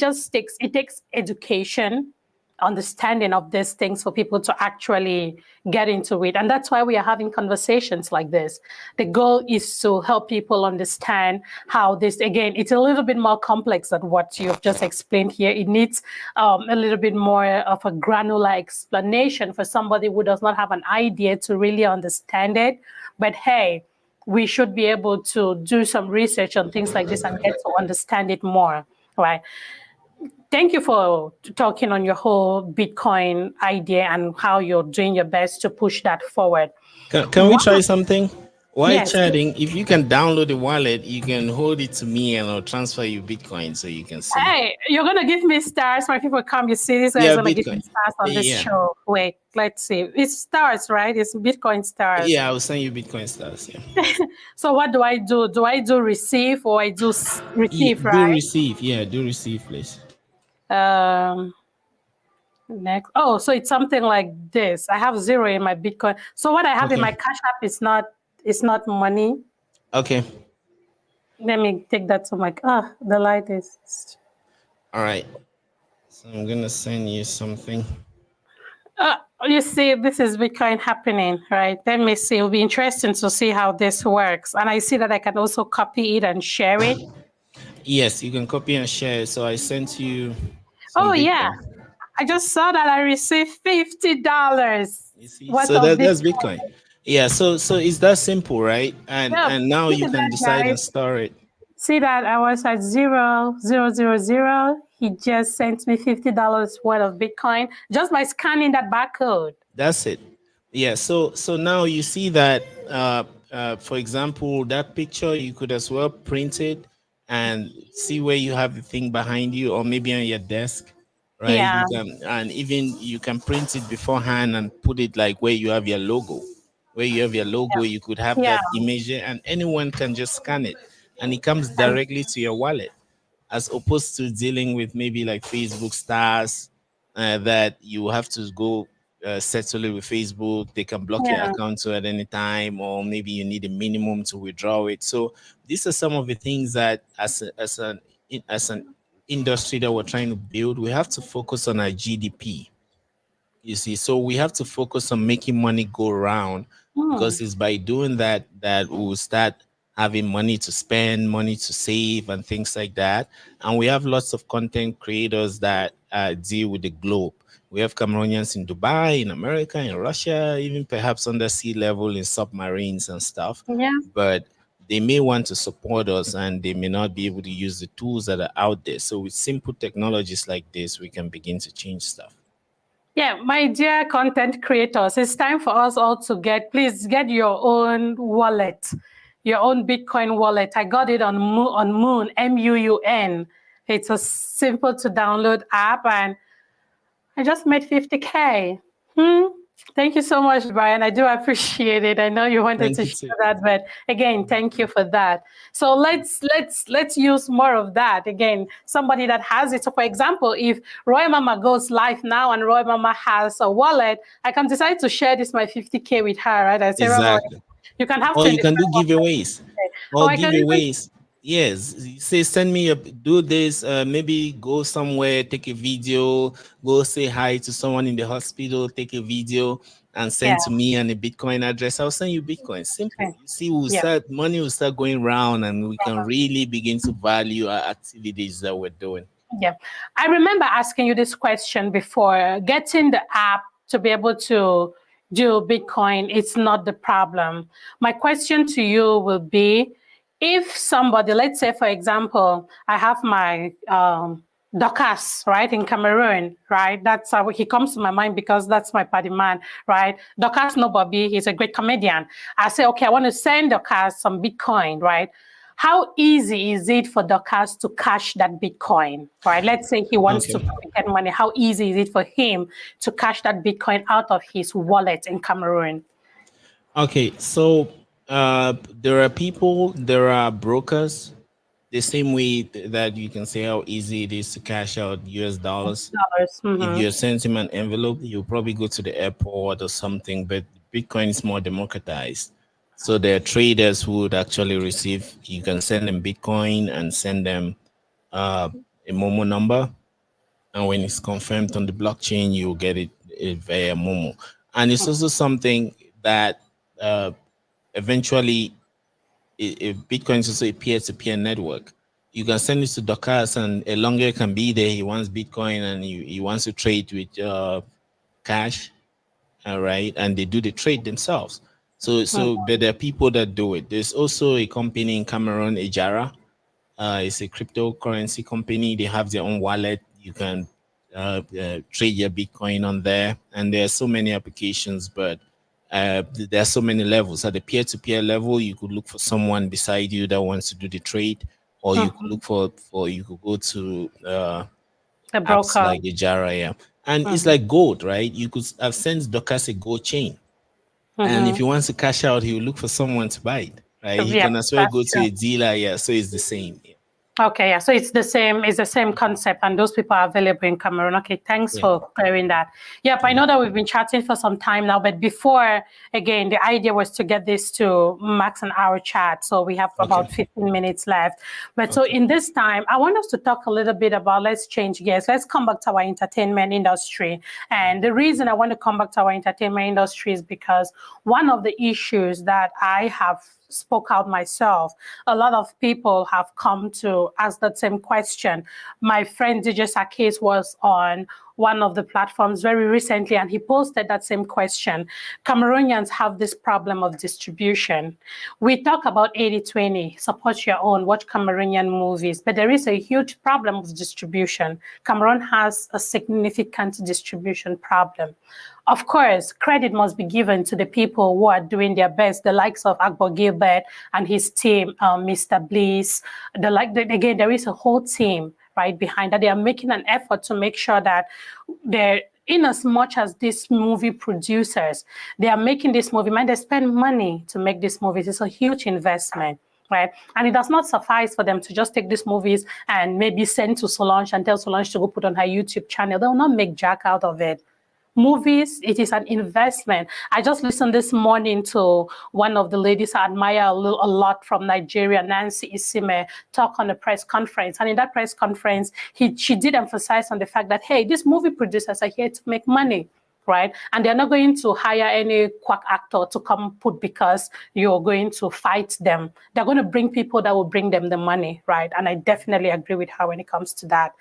takes education, understanding of these things for people to actually get into it. And that's why we are having conversations like this. The goal is to help people understand how this, again, it's a little bit more complex than what you've just explained here. It needs a little bit more of a granular explanation for somebody who does not have an idea to really understand it. But hey, we should be able to do some research on things like this and get to understand it more, right? Thank you for talking on your whole Bitcoin idea and how you're doing your best to push that forward. Can we try something? While Yes. chatting, if you can download the wallet, you can hold it to me and I'll transfer you Bitcoin so you can see. Hey, you're gonna give me stars when people come. You see, this guy's Yeah, gonna give me Bitcoin. stars on this Yeah. show. Wait, let's see. It's stars, right? It's Bitcoin stars. Yeah, I'll send you Bitcoin stars. Yeah. So what do I do? Do I do receive or I do receive, Do right? receive. Yeah, do receive, please. Um, next. Oh, so it's something like this. I have 0 in my Bitcoin. So what I have in Okay. my Cash App is not money. Okay. Let me take that to my, the light is, All right. So I'm gonna send you something. you see, this is Bitcoin happening, right? Let me see. It'll be interesting to see how this works. And I see that I can also copy it and share it. Yes, you can copy and share. So I sent you some Oh, yeah. Bitcoin. I just saw that I received $50 You see, worth so of that's Bitcoin. Bitcoin. Yeah, so it's that simple, right? And Yeah, now look you at can that, decide and guys. store it. See that I was at 0,000. He just sent me $50 worth of Bitcoin just by scanning that barcode. That's it. Yeah. So now you see that. For example, that picture you could as well print it and see where you have the thing behind you, or maybe on your desk, right? Yeah, You can, and even you can print it beforehand and put it like where you have your logo. Where you have your logo, you could have yeah. that image there, and anyone can just scan it, and it comes And directly to your wallet, as opposed to dealing with maybe like Facebook stars that you have to go settle it with Facebook. They can block your yeah. account to at any time, or maybe you need a minimum to withdraw it. So these are some of the things that, as an industry that we're trying to build, we have to focus on our GDP. You see, so we have to focus on making money go around, Hmm. because it's by doing that that we'll start having money to spend, money to save, and things like that. And we have lots of content creators that deal with the globe. We have Cameroonians in Dubai, in America, in Russia, even perhaps under sea level in submarines and stuff. Yeah. But they may want to support us and they may not be able to use the tools that are out there. So with simple technologies like this, we can begin to change stuff. Yeah, my dear content creators, it's time for us all to please get your own wallet, your own Bitcoin wallet. I got it on Moon, MUUN. It's a simple to download app, and I just made 50K. Thank you so much, Brian. I do appreciate it. I know you wanted Thank to you share too. that, but again, thank you for that. So let's use more of that. Again, somebody that has it. So for example, if Roy Mama goes live now and Roy Mama has a wallet, I can decide to share this my 50K with her, right? I say, Roy, Exactly. you can have Or you 25. can do giveaways. Oh, Or I can even giveaways. Yes. You say send me do this. Maybe go somewhere, take a video, go say hi to someone in the hospital, take a video and yeah. send to me and a Bitcoin address. I'll send you Bitcoin. Simple. Okay. You see, Yeah. money will start going around and we can really begin to value our activities that we're doing. Yeah. I remember asking you this question before. Getting the app to be able to do Bitcoin, it's not the problem. My question to you will be, if somebody, let's say, for example, I have my Dorcas, right, in Cameroon, right? That's how he comes to my mind because that's my party man, right? Dorcas Nobobi, he's a great comedian. I say, okay, I want to send Dorcas some Bitcoin, right? How easy is it for Dorcas to cash that Bitcoin, right? Let's say he wants Okay. to get money. How easy is it for him to cash that Bitcoin out of his wallet in Cameroon? Okay. So there are brokers, the same way that you can say how easy it is to cash out US dollars. Dollars. If Mm-hmm. you're sending him an envelope, you'll probably go to the airport or something, but Bitcoin is more democratized. So there are traders who would actually receive, you can send them Bitcoin and send them a Momo number. And when it's confirmed on the blockchain, you'll get it via Momo. And it's also something that eventually Bitcoin is also a peer-to-peer network. You can send it to Dorcas, and a longer can be there. He wants Bitcoin, and he wants to trade with cash, all right, and they do the trade themselves. But there are people that do it. There's also a company in Cameroon, Ejara. It's a cryptocurrency company. They have their own wallet. You can trade your Bitcoin on there, and there are so many applications, but there are so many levels. At the peer-to-peer level, you could look for someone beside you that wants to do the trade, or you could look for you could go to The apps broker. like Ejara, yeah. And it's Mm-hmm. like gold, right? You could have sent Dorcas a gold chain, and if Mm-hmm. he wants to cash out, he will look for someone to buy it, right? He Yeah, can as well that's go to true. a dealer, yeah. So it's the same, yeah. Okay, yeah. So it's the same concept, and those people are available in Cameroon. Okay, thanks Yeah. for clearing that. Yep, I Yeah. know that we've been chatting for some time now, but before, again, the idea was to get this to max an hour chat. So we have about Okay. 15 minutes left. But so Okay. in this time, I want us to talk a little bit about, let's change gears. Let's come back to our entertainment industry. And the reason I want to come back to our entertainment industry is because one of the issues that I have spoke out myself, a lot of people have come to ask that same question. My friend DJ Sakis was on one of the platforms very recently, and he posted that same question. Cameroonians have this problem of distribution. We talk about 80-20, support your own, watch Cameroonian movies, but there is a huge problem of distribution. Cameroon has a significant distribution problem. Of course, credit must be given to the people who are doing their best, the likes of Agbo Gilbert and his team, Mr. Bliss. Again, there is a whole team right behind that. They are making an effort to make sure that they're, in as much as these movie producers, they are making this movie, man, they spend money to make these movies. It's a huge investment. Right. And it does not suffice for them to just take these movies and maybe send to Solange and tell Solange to go put on her YouTube channel. They will not make jack out of it. Movies, it is an investment. I just listened this morning to one of the ladies I admire a lot from Nigeria, Nancy Isime, talk on a press conference. And in that press conference, she did emphasize on the fact that, hey, these movie producers are here to make money. Right? And they're not going to hire any quack actor to come put because you're going to fight them. They're going to bring people that will bring them the money, right? And I definitely agree with her when it comes to that.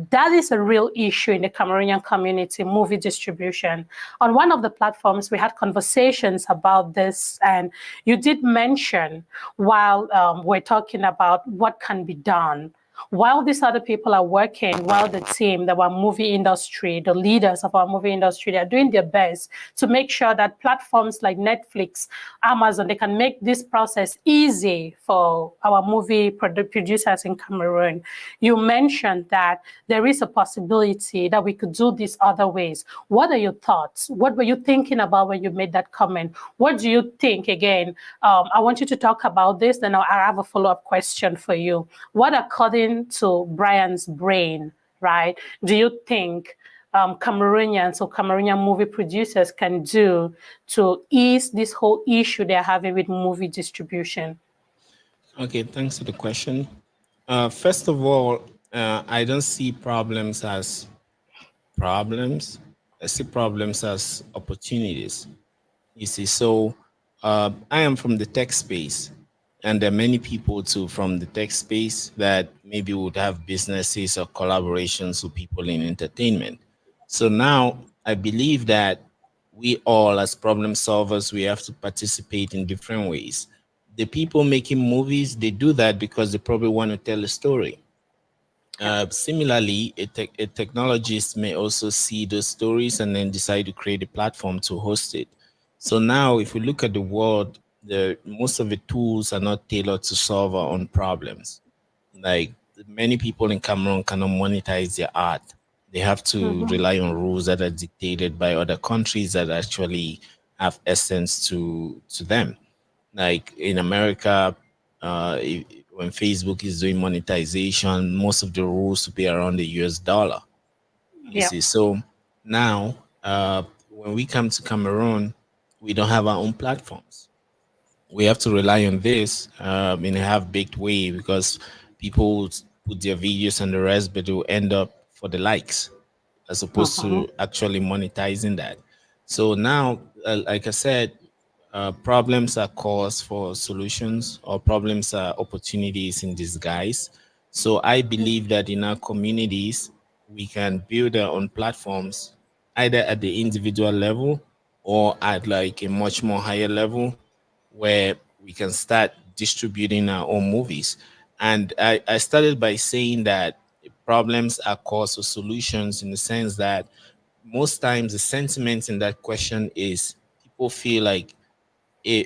That is a real issue in the Cameroonian community, movie distribution. On one of the platforms, we had conversations about this, and you did mention while we're talking about what can be done while these other people are working, while the team, the our movie industry, the leaders of our movie industry, they're doing their best to make sure that platforms like Netflix, Amazon, they can make this process easy for our movie producers in Cameroon. You mentioned that there is a possibility that we could do this other ways. What are your thoughts? What were you thinking about when you made that comment? What do you think, again, I want you to talk about this, then I'll have a follow-up question for you. What, according to Brian's brain, right, do you think Cameroonians or Cameroonian movie producers can do to ease this whole issue they're having with movie distribution? Okay, thanks for the question. First of all, I don't see problems as problems. I see problems as opportunities. You see, so I am from the tech space, and there are many people too from the tech space that maybe would have businesses or collaborations with people in entertainment. So now I believe that we all, as problem solvers, we have to participate in different ways. The people making movies, they do that because they probably want to tell a story. Similarly, a technologist may also see those stories and then decide to create a platform to host it. So now, if we look at the world, most of the tools are not tailored to solve our own problems. Like, many people in Cameroon cannot monetize their art. They have to rely on rules that are dictated by other countries that actually have essence to them. Like in America, when Facebook is doing monetization, most of the rules to be around the US dollar. You see, so now when we come to Cameroon, we don't have our own platforms. We have to rely on this in a half-baked way because people would put their videos and the rest, but it will end up for the likes as opposed to actually monetizing that. So now, like I said, problems are cause for solutions, or problems are opportunities in disguise. So I believe that in our communities, we can build our own platforms either at the individual level or at like a much more higher level where we can start distributing our own movies. And I started by saying that problems are cause for solutions, in the sense that most times the sentiment in that question is people feel like,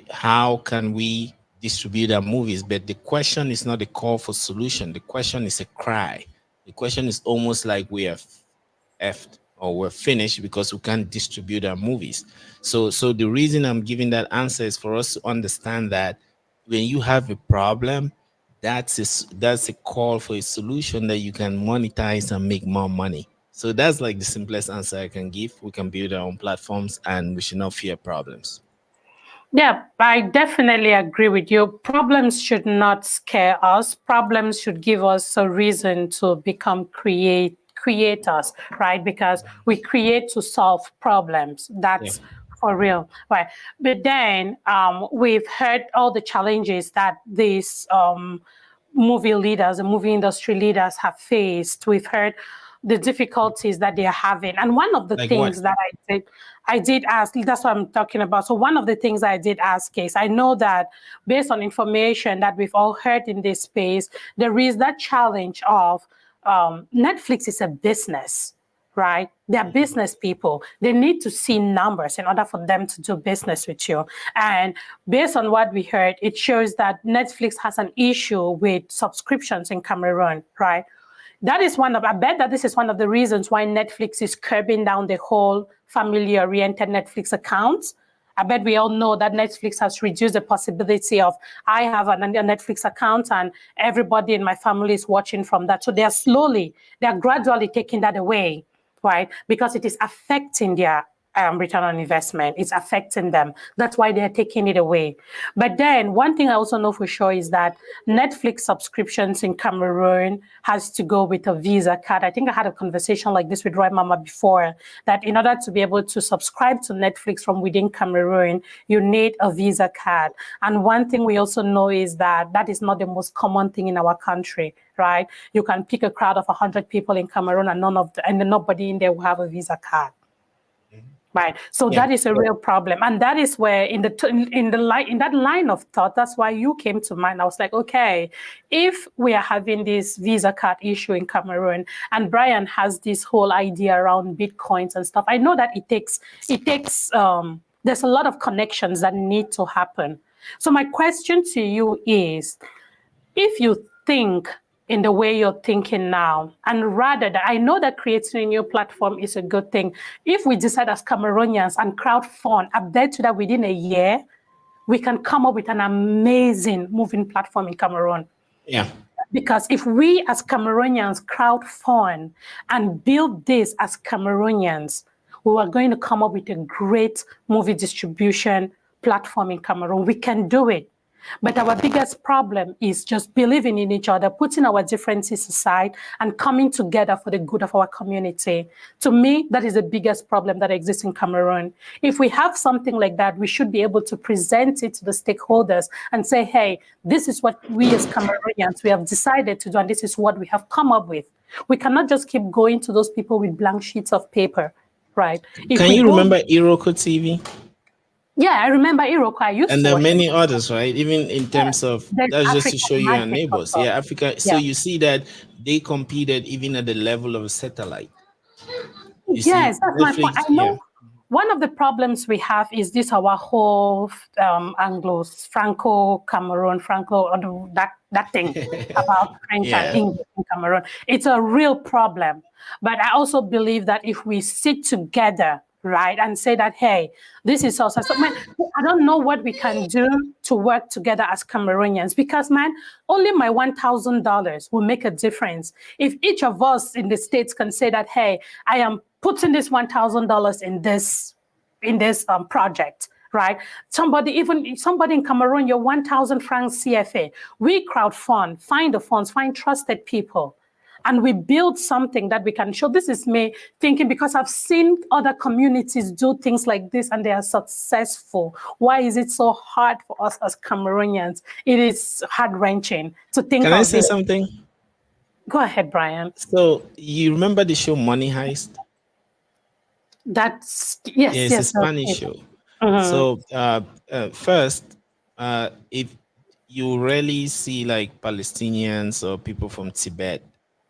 how can we distribute our movies? But the question is not a call for solution. The question is a cry. The question is almost like we are effed or we're finished because we can't distribute our movies. So the reason I'm giving that answer is for us to understand that when you have a problem, that's a call for a solution that you can monetize and make more money. So that's like the simplest answer I can give. We can build our own platforms and we should not fear problems. Yeah, I definitely agree with you. Problems should not scare us. Problems should give us a reason to become creators, right? Because we create to solve problems. That's for real, right? But then we've heard all the challenges that these movie leaders and movie industry leaders have faced. We've heard the difficulties that they're having. And one of the things that I did ask, that's what I'm talking about. So one of the things I did ask is, I know that based on information that we've all heard in this space, there is that challenge of Netflix is a business, right? They're business people. They need to see numbers in order for them to do business with you. And based on what we heard, it shows that Netflix has an issue with subscriptions in Cameroon, right? That is I bet that this is one of the reasons why Netflix is curbing down the whole family-oriented Netflix accounts. I bet we all know that Netflix has reduced the possibility of, I have a Netflix account and everybody in my family is watching from that. So they're gradually taking that away, right? Because it is affecting their return on investment. It's affecting them. That's why they're taking it away. But then one thing I also know for sure is that Netflix subscriptions in Cameroon has to go with a Visa card. I think I had a conversation like this with Roy Mama before, that in order to be able to subscribe to Netflix from within Cameroon, you need a Visa card. And one thing we also know is that that is not the most common thing in our country, right? You can pick a crowd of 100 people in Cameroon and nobody in there will have a Visa card. Right. So Yeah. that is a real problem. And that is where in that line of thought, that's why you came to mind. I was like, okay, if we are having this Visa card issue in Cameroon and Brian has this whole idea around Bitcoins and stuff, I know that there's a lot of connections that need to happen. So my question to you is, if you think in the way you're thinking now, and rather that I know that creating a new platform is a good thing. If we decide as Cameroonians and crowdfund, I bet you that within a year, we can come up with an amazing moving platform in Cameroon. Yeah. Because if we as Cameroonians crowdfund and build this as Cameroonians, we are going to come up with a great movie distribution platform in Cameroon. We can do it. But our biggest problem is just believing in each other, putting our differences aside and coming together for the good of our community. To me, that is the biggest problem that exists in Cameroon. If we have something like that, we should be able to present it to the stakeholders and say, hey, this is what we as Cameroonians, we have decided to do, and this is what we have come up with. We cannot just keep going to those people with blank sheets of paper, right? Can you remember Iroko TV? Yeah, I remember Iroko. And there are many others, right? Even in terms of, that's just to show you our neighbors. Yeah, Africa. So you see that they competed even at the level of a satellite. Yes, that's my point. I know one of the problems we have is this our whole Franco-Cameroon, that thing about French and English in Cameroon. It's a real problem. But I also believe that if we sit together, right, and say that, hey, this is also, so, man, I don't know what we can do to work together as Cameroonians, because, man, only my $1,000 will make a difference. If each of us in the States can say that, hey, I am putting this $1,000 in this project, right? Somebody in Cameroon, your 1,000 francs CFA, we crowdfund, find the funds, find trusted people. And we build something that we can show. This is me thinking, because I've seen other communities do things like this and they are successful. Why is it so hard for us as Cameroonians? It is heart-wrenching to think. Can I say something? Go ahead, Brian. So you remember the show Money Heist? Yes. It's a Spanish show. So first, if you rarely see like Palestinians or people from Tibet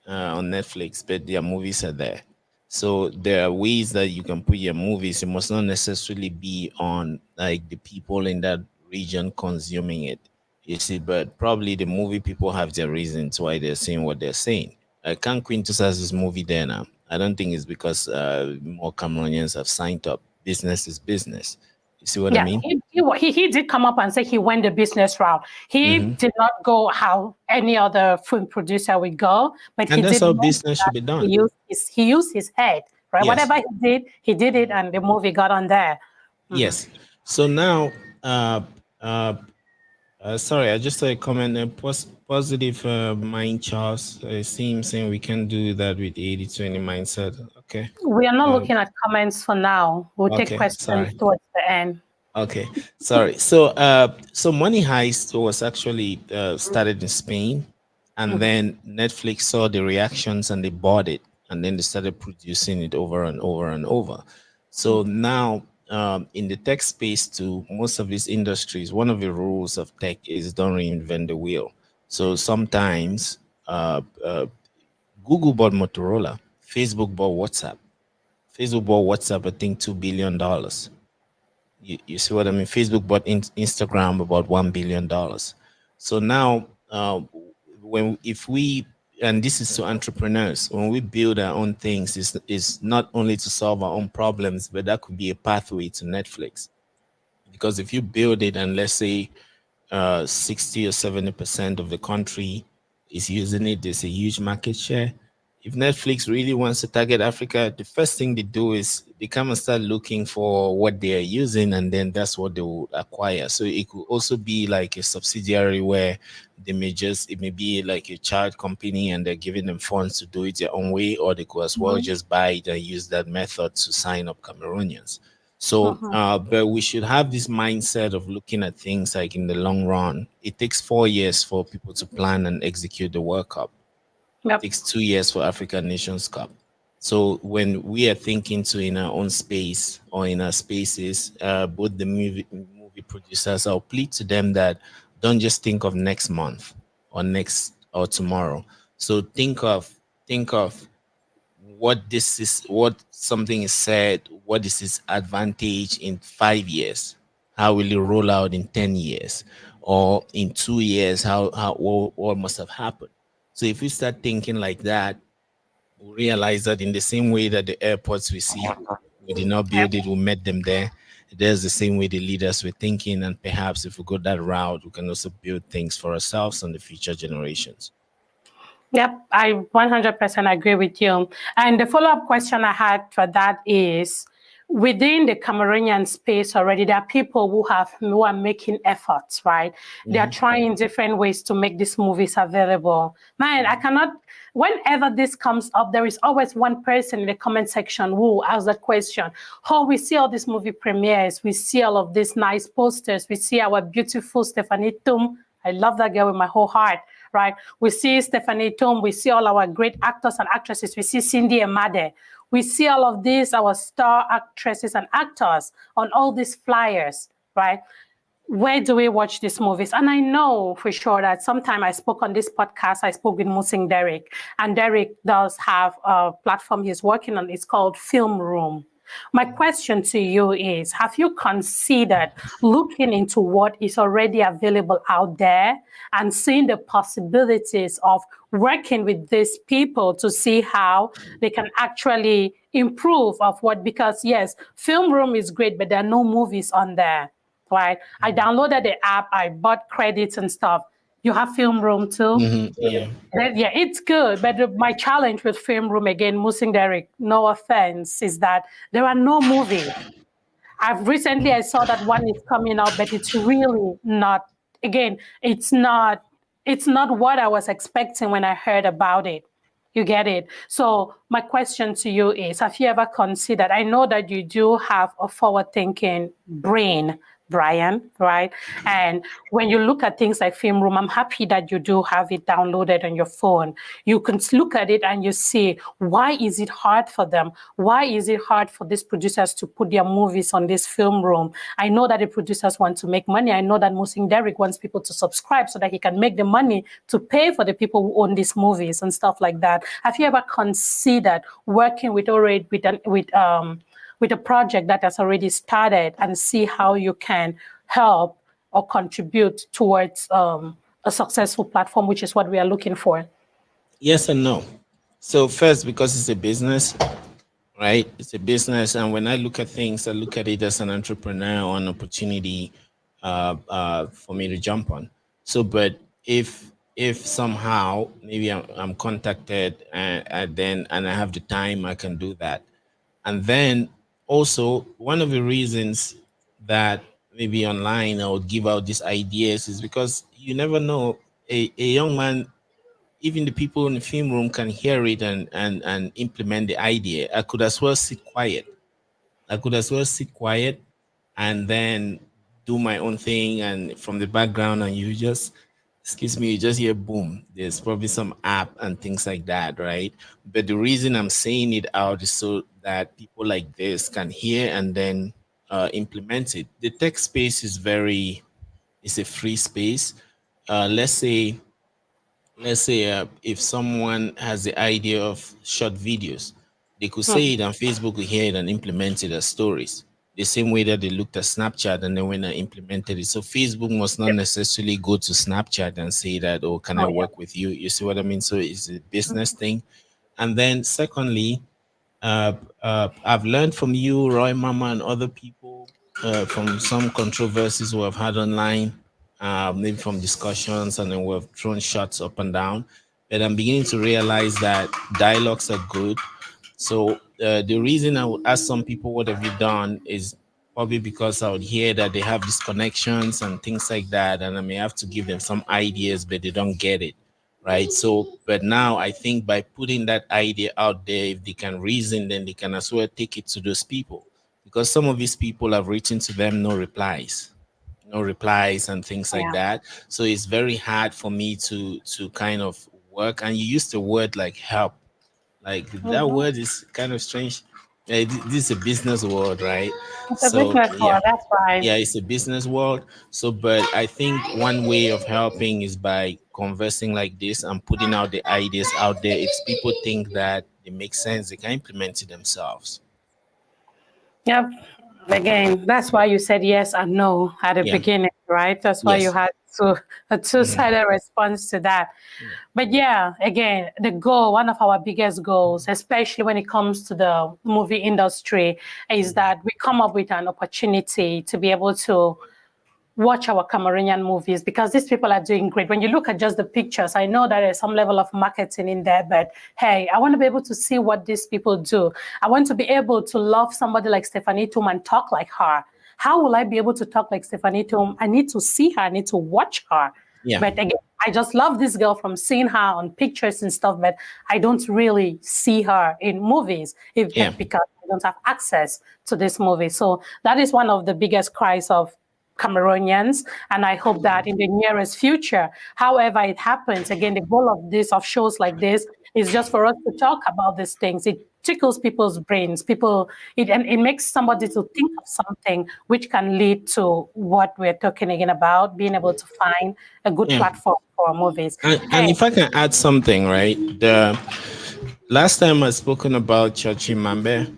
on Netflix, but their movies are there. So there are ways that you can put your movies. It must not necessarily be on like the people in that region consuming it. You see, but probably the movie people have their reasons why they're saying what they're saying. Can Quintus has this movie there now. I don't think it's because more Cameroonians have signed up. Business is business. You see what I mean? He did come up and say he went the business route. He did not go how any other film producer would go, but and that's how business should be done. He used his head, right? Yes. Whatever he did it, and the movie got on there. Yes. So now, sorry, I just saw a comment. Positive mind, Charles. Seems saying we can do that with 80-20 mindset. Okay. We are not looking at comments for now. We'll take questions towards the end. Okay, sorry. So, so Money Heist was actually started in Spain, and then Netflix saw the reactions and they bought it, and then they started producing it over and over and over. So now, in the tech space, too, most of these industries, one of the rules of tech is don't reinvent the wheel. So sometimes Google bought Motorola, Facebook bought WhatsApp. Facebook bought WhatsApp, I think $2 billion. You see what I mean? Facebook bought Instagram about $1 billion. So now, if we, and this is to entrepreneurs, when we build our own things, is not only to solve our own problems, but that could be a pathway to Netflix. Because if you build it and let's say 60 or 70% of the country is using it, there's a huge market share. If Netflix really wants to target Africa, the first thing they do is they come and start looking for what they are using, and then that's what they will acquire. So it could also be like a subsidiary where it may be like a child company and they're giving them funds to do it their own way, or they could as well just buy it and use that method to sign up Cameroonians. So, but we should have this mindset of looking at things like in the long run. It takes 4 years for people to plan and execute the World Cup. It takes 2 years for African Nations Cup. So when we are thinking to in our own space or in our spaces, both the movie producers, I'll plead to them that don't just think of next month or next or tomorrow. So think of what this is, what something is said, what is its advantage in 5 years, how will it roll out in 10 years, or in 2 years, how what must have happened. So if we start thinking like that, we realize that in the same way that the airports we see, we did not Yep. build it, we met them there. There's the same way the leaders were thinking, and perhaps if we go that route, we can also build things for ourselves and the future generations. Yep, I 100% agree with you. And the follow-up question I had for that is, within the Cameroonian space already, there are people who are making efforts, right? They are trying different ways to make these movies available. Man, I cannot. Whenever this comes up, there is always one person in the comment section who asks that question. Oh, we see all these movie premieres, we see all of these nice posters, we see our beautiful Stephanie Tum. I love that girl with my whole heart, right? We see Stephanie Tom, we see all our great actors and actresses, we see Cindy Amade. We see all of these, our star actresses and actors on all these flyers, right? Where do we watch these movies? And I know for sure that sometime I spoke on this podcast, I spoke with Musing Derek, and Derek does have a platform he's working on. It's called Film Room. My question to you is, have you considered looking into what is already available out there and seeing the possibilities of working with these people to see how they can actually improve of what, because yes, Film Room is great, but there are no movies on there, right? I downloaded the app, I bought credits and stuff. You have Film Room too? Yeah. Yeah, it's good. But my challenge with Film Room, again, Musing Derek, no offense, is that there are no movies. I saw that one is coming out, but it's really not, again, it's not what I was expecting when I heard about it. You get it? So my question to you is, have you ever considered, I know that you do have a forward-thinking brain, Brian, right? And when you look at things like Film Room, I'm happy that you do have it downloaded on your phone. You can look at it and you see, why is it hard for them? Why is it hard for these producers to put their movies on this Film Room? I know that the producers want to make money. I know that Musing Derek wants people to subscribe so that he can make the money to pay for the people who own these movies and stuff like that. Have you ever considered working with a project that has already started and see how you can help or contribute towards a successful platform, which is what we are looking for? Yes and no. So first, because it's a business, right? It's a business, and when I look at things, I look at it as an entrepreneur or an opportunity for me to jump on. So, but if somehow maybe I'm contacted and I have the time, I can do that. And then also one of the reasons that maybe online I would give out these ideas is because you never know, a young man, even the people in the film room can hear it and implement the idea. I could as well sit quiet. I could as well sit quiet and then do my own thing and from the background, and you just, excuse me, you just hear boom. There's probably some app and things like that, right? But the reason I'm saying it out is so that people like this can hear and then implement it. The tech space is it's a free space. Let's say if someone has the idea of short videos, they could say it on Facebook, we hear it and implement it as stories. The same way that they looked at Snapchat and then when I implemented it. So Facebook must not necessarily go to Snapchat and say that, oh, can I Oh, yeah. work with you? You see what I mean? So it's a business thing. And then secondly, I've learned from you, Roy Mama, and other people from some controversies we have had online, maybe from discussions, and then we've thrown shots up and down. But I'm beginning to realize that dialogues are good. So the reason I would ask some people, what have you done, is probably because I would hear that they have these connections and things like that, and I may have to give them some ideas, but they don't get it, right? So, but now I think by putting that idea out there, if they can reason, then they can as well take it to those people, because some of these people have written to them, no replies and things like Yeah. that. So it's very hard for me to kind of work. And you used the word like help, Like that word is kind of strange. This is a business world, right? It's a So business yeah, world, that's right. yeah, it's a business world. So, but I think one way of helping is by conversing like this and putting out the ideas out there. If people think that it makes sense, they can implement it themselves. Yep. Again, that's why you said yes and no at the Yeah. beginning, right? That's why you Yes. had a two-sided response to that. But yeah, again, the goal, one of our biggest goals, especially when it comes to the movie industry, is that we come up with an opportunity to be able to watch our Cameroonian movies because these people are doing great. When you look at just the pictures, I know that there's some level of marketing in there, but hey, I want to be able to see what these people do. I want to be able to love somebody like Stephanie Tum and talk like her. How will I be able to talk like Stephanie Tum? I need to see her, I need to watch her. Yeah. But again, I just love this girl from seeing her on pictures and stuff, but I don't really see her in movies Yeah. because I don't have access to this movie. So that is one of the biggest cries of Cameroonians, and I hope that in the nearest future, however it happens, again, the goal of shows like this is just for us to talk about these things. It tickles people's brains, and it makes somebody to think of something which can lead to what we're talking again about, being able to find a good Yeah. platform for movies. And Hey, if I can add something, right? The last time I spoken about Chachi Mambe,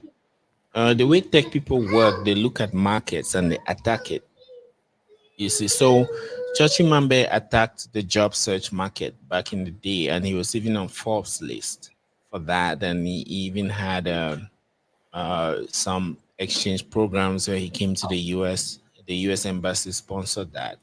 the way tech people work, they look at markets and they attack it. You see, so Chachimambe attacked the job search market back in the day, and he was even on Forbes list for that. And he even had some exchange programs where he came to the US. The US embassy sponsored that.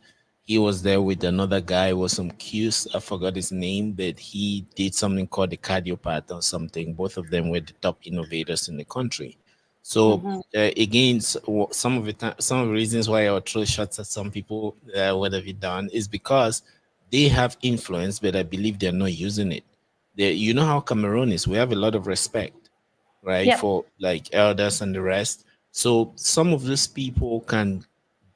He was there with another guy, was some Qs. I forgot his name, but he did something called the Cardiopath or something. Both of them were the top innovators in the country. So again, some of some of the reasons why I would throw shots at some people, what have you done, is because they have influence, but I believe they're not using it. You know how Cameroon is. We have a lot of respect, right, yep. for like elders and the rest. So some of those people can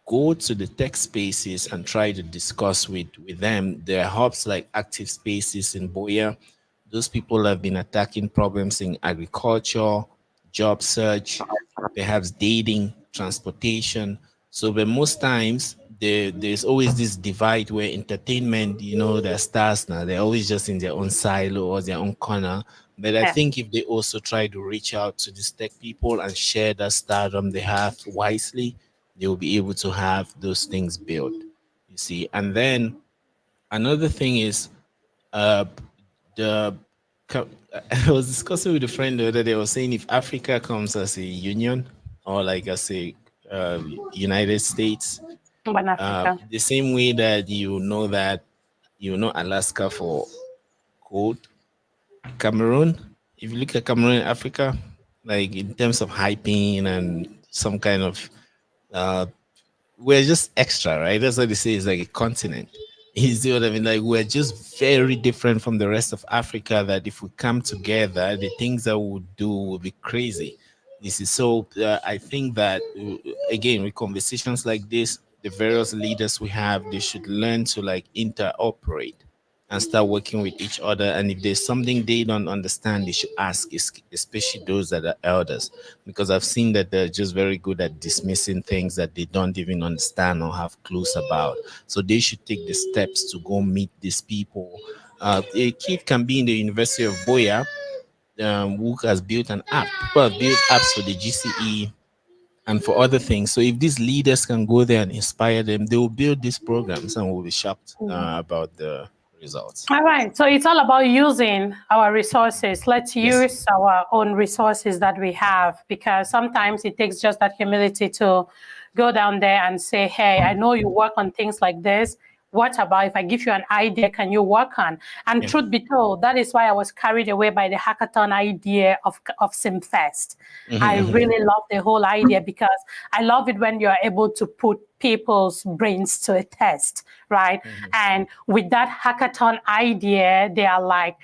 go to the tech spaces and try to discuss with them. There are hubs like Active Spaces in Boya. Those people have been attacking problems in agriculture, job search, perhaps dating, transportation. So, but most times there's always this divide where entertainment, they're stars now. They're always just in their own silo or their own corner. But I Yeah. think if they also try to reach out to these tech people and share that stardom they have wisely, they will be able to have those things built. You see, and then another thing is uh the I was discussing with a friend the other day. I was saying if Africa comes as a union or like as a uh, United States, One Africa. the same way that Alaska for cold, Cameroon. If you look at Cameroon, Africa, like in terms of hyping and some kind of we're just extra, right? That's what they say. It's like a continent. You see what I mean? Like we're just very different from the rest of Africa. That if we come together, the things that we would do will be crazy. This is so. I think that again, with conversations like this, the various leaders we have, they should learn to like interoperate and start working with each other. And if there's something they don't understand, they should ask, especially those that are elders, because I've seen that they're just very good at dismissing things that they don't even understand or have clues about. So they should take the steps to go meet these people. A kid can be in the University of Boya, who has built an app. People have built apps for the GCE and for other things. So if these leaders can go there and inspire them, they will build these programs and we'll be shocked about the results. All right. So it's all about using our resources. Let's Yes. use our own resources that we have because sometimes it takes just that humility to go down there and say, hey, I know you work on things like this. What about if I give you an idea, can you work on? And Yeah. truth be told, that is why I was carried away by the hackathon idea of SimFest. I really love the whole idea because I love it when you're able to put people's brains to a test, right? And with that hackathon idea, they are like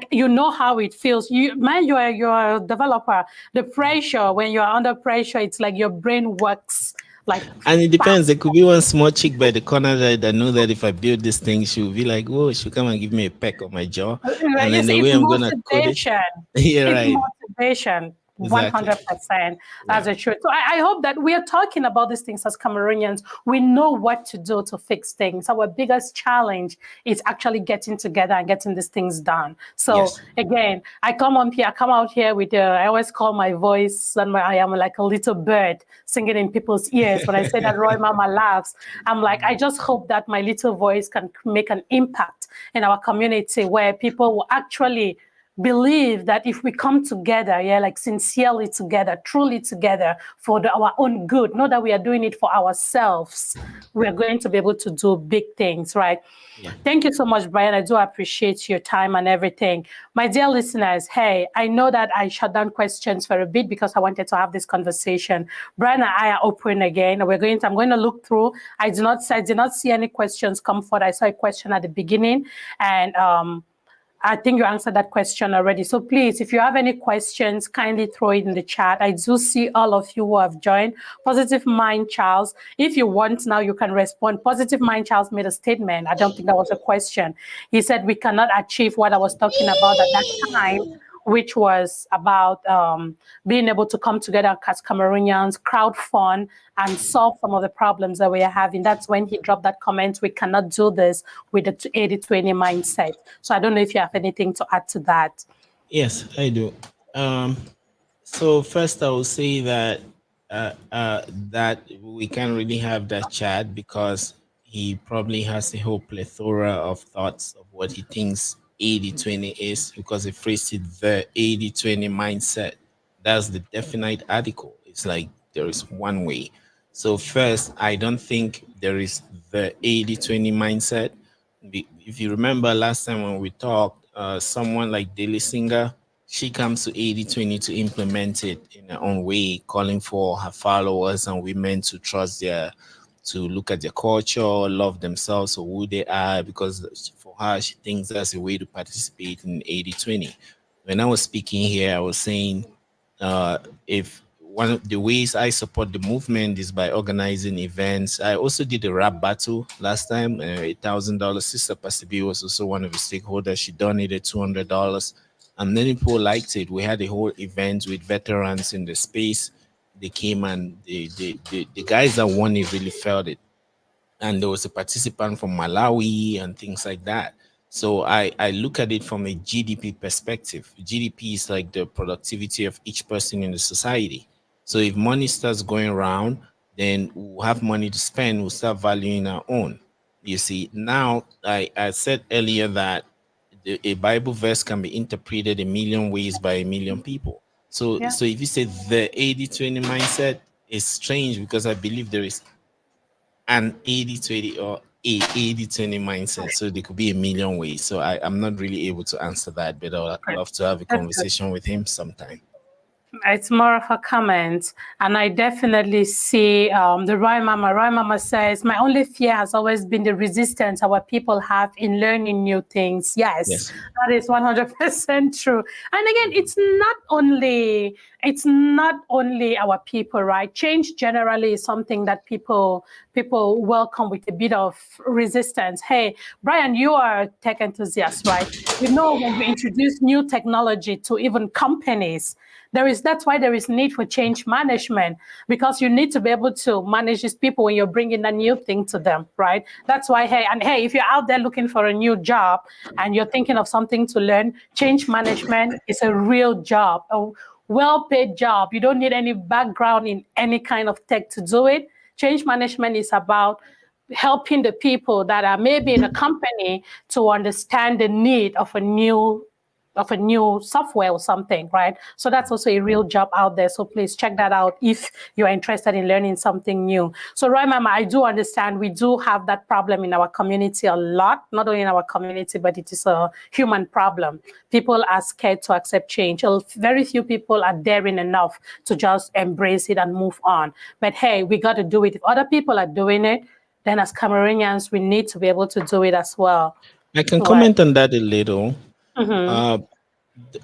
you know how it feels. You're a developer. The pressure when you're under pressure, it's like your brain works Like, And it depends. There could be one small chick by the corner that know that if I build this thing, she'll be like, "Whoa!" She'll come and give me a peck on my jaw, right, and then yes, the it's way I'm gonna code it, motivation. yeah, It's right, motivation. exactly, 100%. That's yeah, the truth. So I hope that we are talking about these things as Cameroonians. We know what to do to fix things. Our biggest challenge is actually getting together and getting these things done. So yes, again, I come out here with, I always call my voice, and I am like a little bird singing in people's ears. When I say that Roy Mama laughs, I'm like, I just hope that my little voice can make an impact in our community where people will actually believe that if we come together, yeah, like sincerely together, truly together for our own good, not that we are doing it for ourselves, we are going to be able to do big things, right? yeah. Thank you so much, Brian. I do appreciate your time and everything. My dear listeners, hey, I know that I shut down questions for a bit because I wanted to have this conversation. Brian and I are open again. I'm going to look through. I did not see any questions come forward. I saw a question at the beginning, and I think you answered that question already. So please, if you have any questions, kindly throw it in the chat. I do see all of you who have joined. Positive Mind Charles, if you want now, you can respond. Positive Mind Charles made a statement. I don't think that was a question. He said, we cannot achieve what I was talking about at that time, which was about being able to come together as Cameroonians, crowdfund, and solve some of the problems that we are having. That's when he dropped that comment, we cannot do this with the 80-20 mindset. So I don't know if you have anything to add to that. Yes, I do. So first, I will say that that we can't really have that chat because he probably has a whole plethora of thoughts of what he thinks 80-20 is because he phrased it the 80-20 mindset. That's the definite article. It's like there is one way. So first, I don't think there is the 80-20 mindset. If you remember last time when we talked, someone like Daily Singer, she comes to 80-20 to implement it in her own way, calling for her followers and women to to look at their culture, love themselves for who they are, because for her, she thinks that's a way to participate in 80-20. When I was speaking here, I was saying if one of the ways I support the movement is by organizing events. I also did a rap battle last time, $1,000. Sister Pasibi was also one of the stakeholders. She donated $200, and many people liked it. We had a whole event with veterans in the space. They came and the guys that won it really felt it, and there was a participant from Malawi and things like that. So I look at it from a GDP perspective. GDP is like the productivity of each person in the society. So if money starts going around, then we'll have money to spend, we'll start valuing our own. You see, now I said earlier that a Bible verse can be interpreted a million ways by a million people. So, Yeah. so if you say the 80-20 mindset is strange because I believe there is an 80-20 or a 80-20 mindset. So there could be a million ways. So I'm not really able to answer that, but I'd love to have a That's good. conversation with him sometime. It's more of a comment, and I definitely see the Roy Mama. Roy Mama says, my only fear has always been the resistance our people have in learning new things. Yes, Yes. that is 100% true. And again, it's not only our people, right? Change generally is something that people welcome with a bit of resistance. Hey, Brian, you are a tech enthusiast, right? You know, when you introduce new technology to even companies, that's why there is need for change management, because you need to be able to manage these people when you're bringing a new thing to them, right? That's why, hey, if you're out there looking for a new job and you're thinking of something to learn, change management is a real job, a well-paid job. You don't need any background in any kind of tech to do it. Change management is about helping the people that are maybe in a company to understand the need of a new software or something, right? So that's also a real job out there. So please check that out if you're interested in learning something new. So Roy Mama, I do understand we do have that problem in our community a lot, not only in our community, but it is a human problem. People are scared to accept change. Very few people are daring enough to just embrace it and move on. But hey, we got to do it. If other people are doing it, then as Cameroonians, we need to be able to do it as well. I can Right. comment on that a little. Mm-hmm.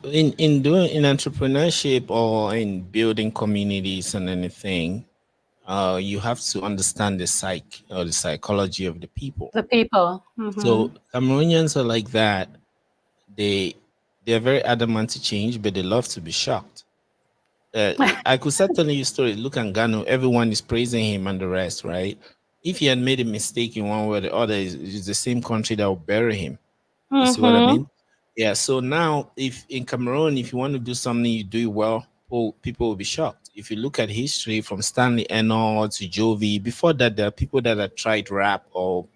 In doing in entrepreneurship or in building communities and anything, you have to understand the psyche or the psychology of the people. The people. So Cameroonians are like that. They they're very adamant to change, but they love to be shocked. I could start telling you a story. Look at Gano, everyone is praising him and the rest, right? If he had made a mistake in one way or the other, it's the same country that will bury him. You see what I mean? Yeah. So now, if in Cameroon, if you want to do something, you do it well, people will be shocked. If you look at history from Stanley Eno to Jovi, before that, there are people that have tried rap or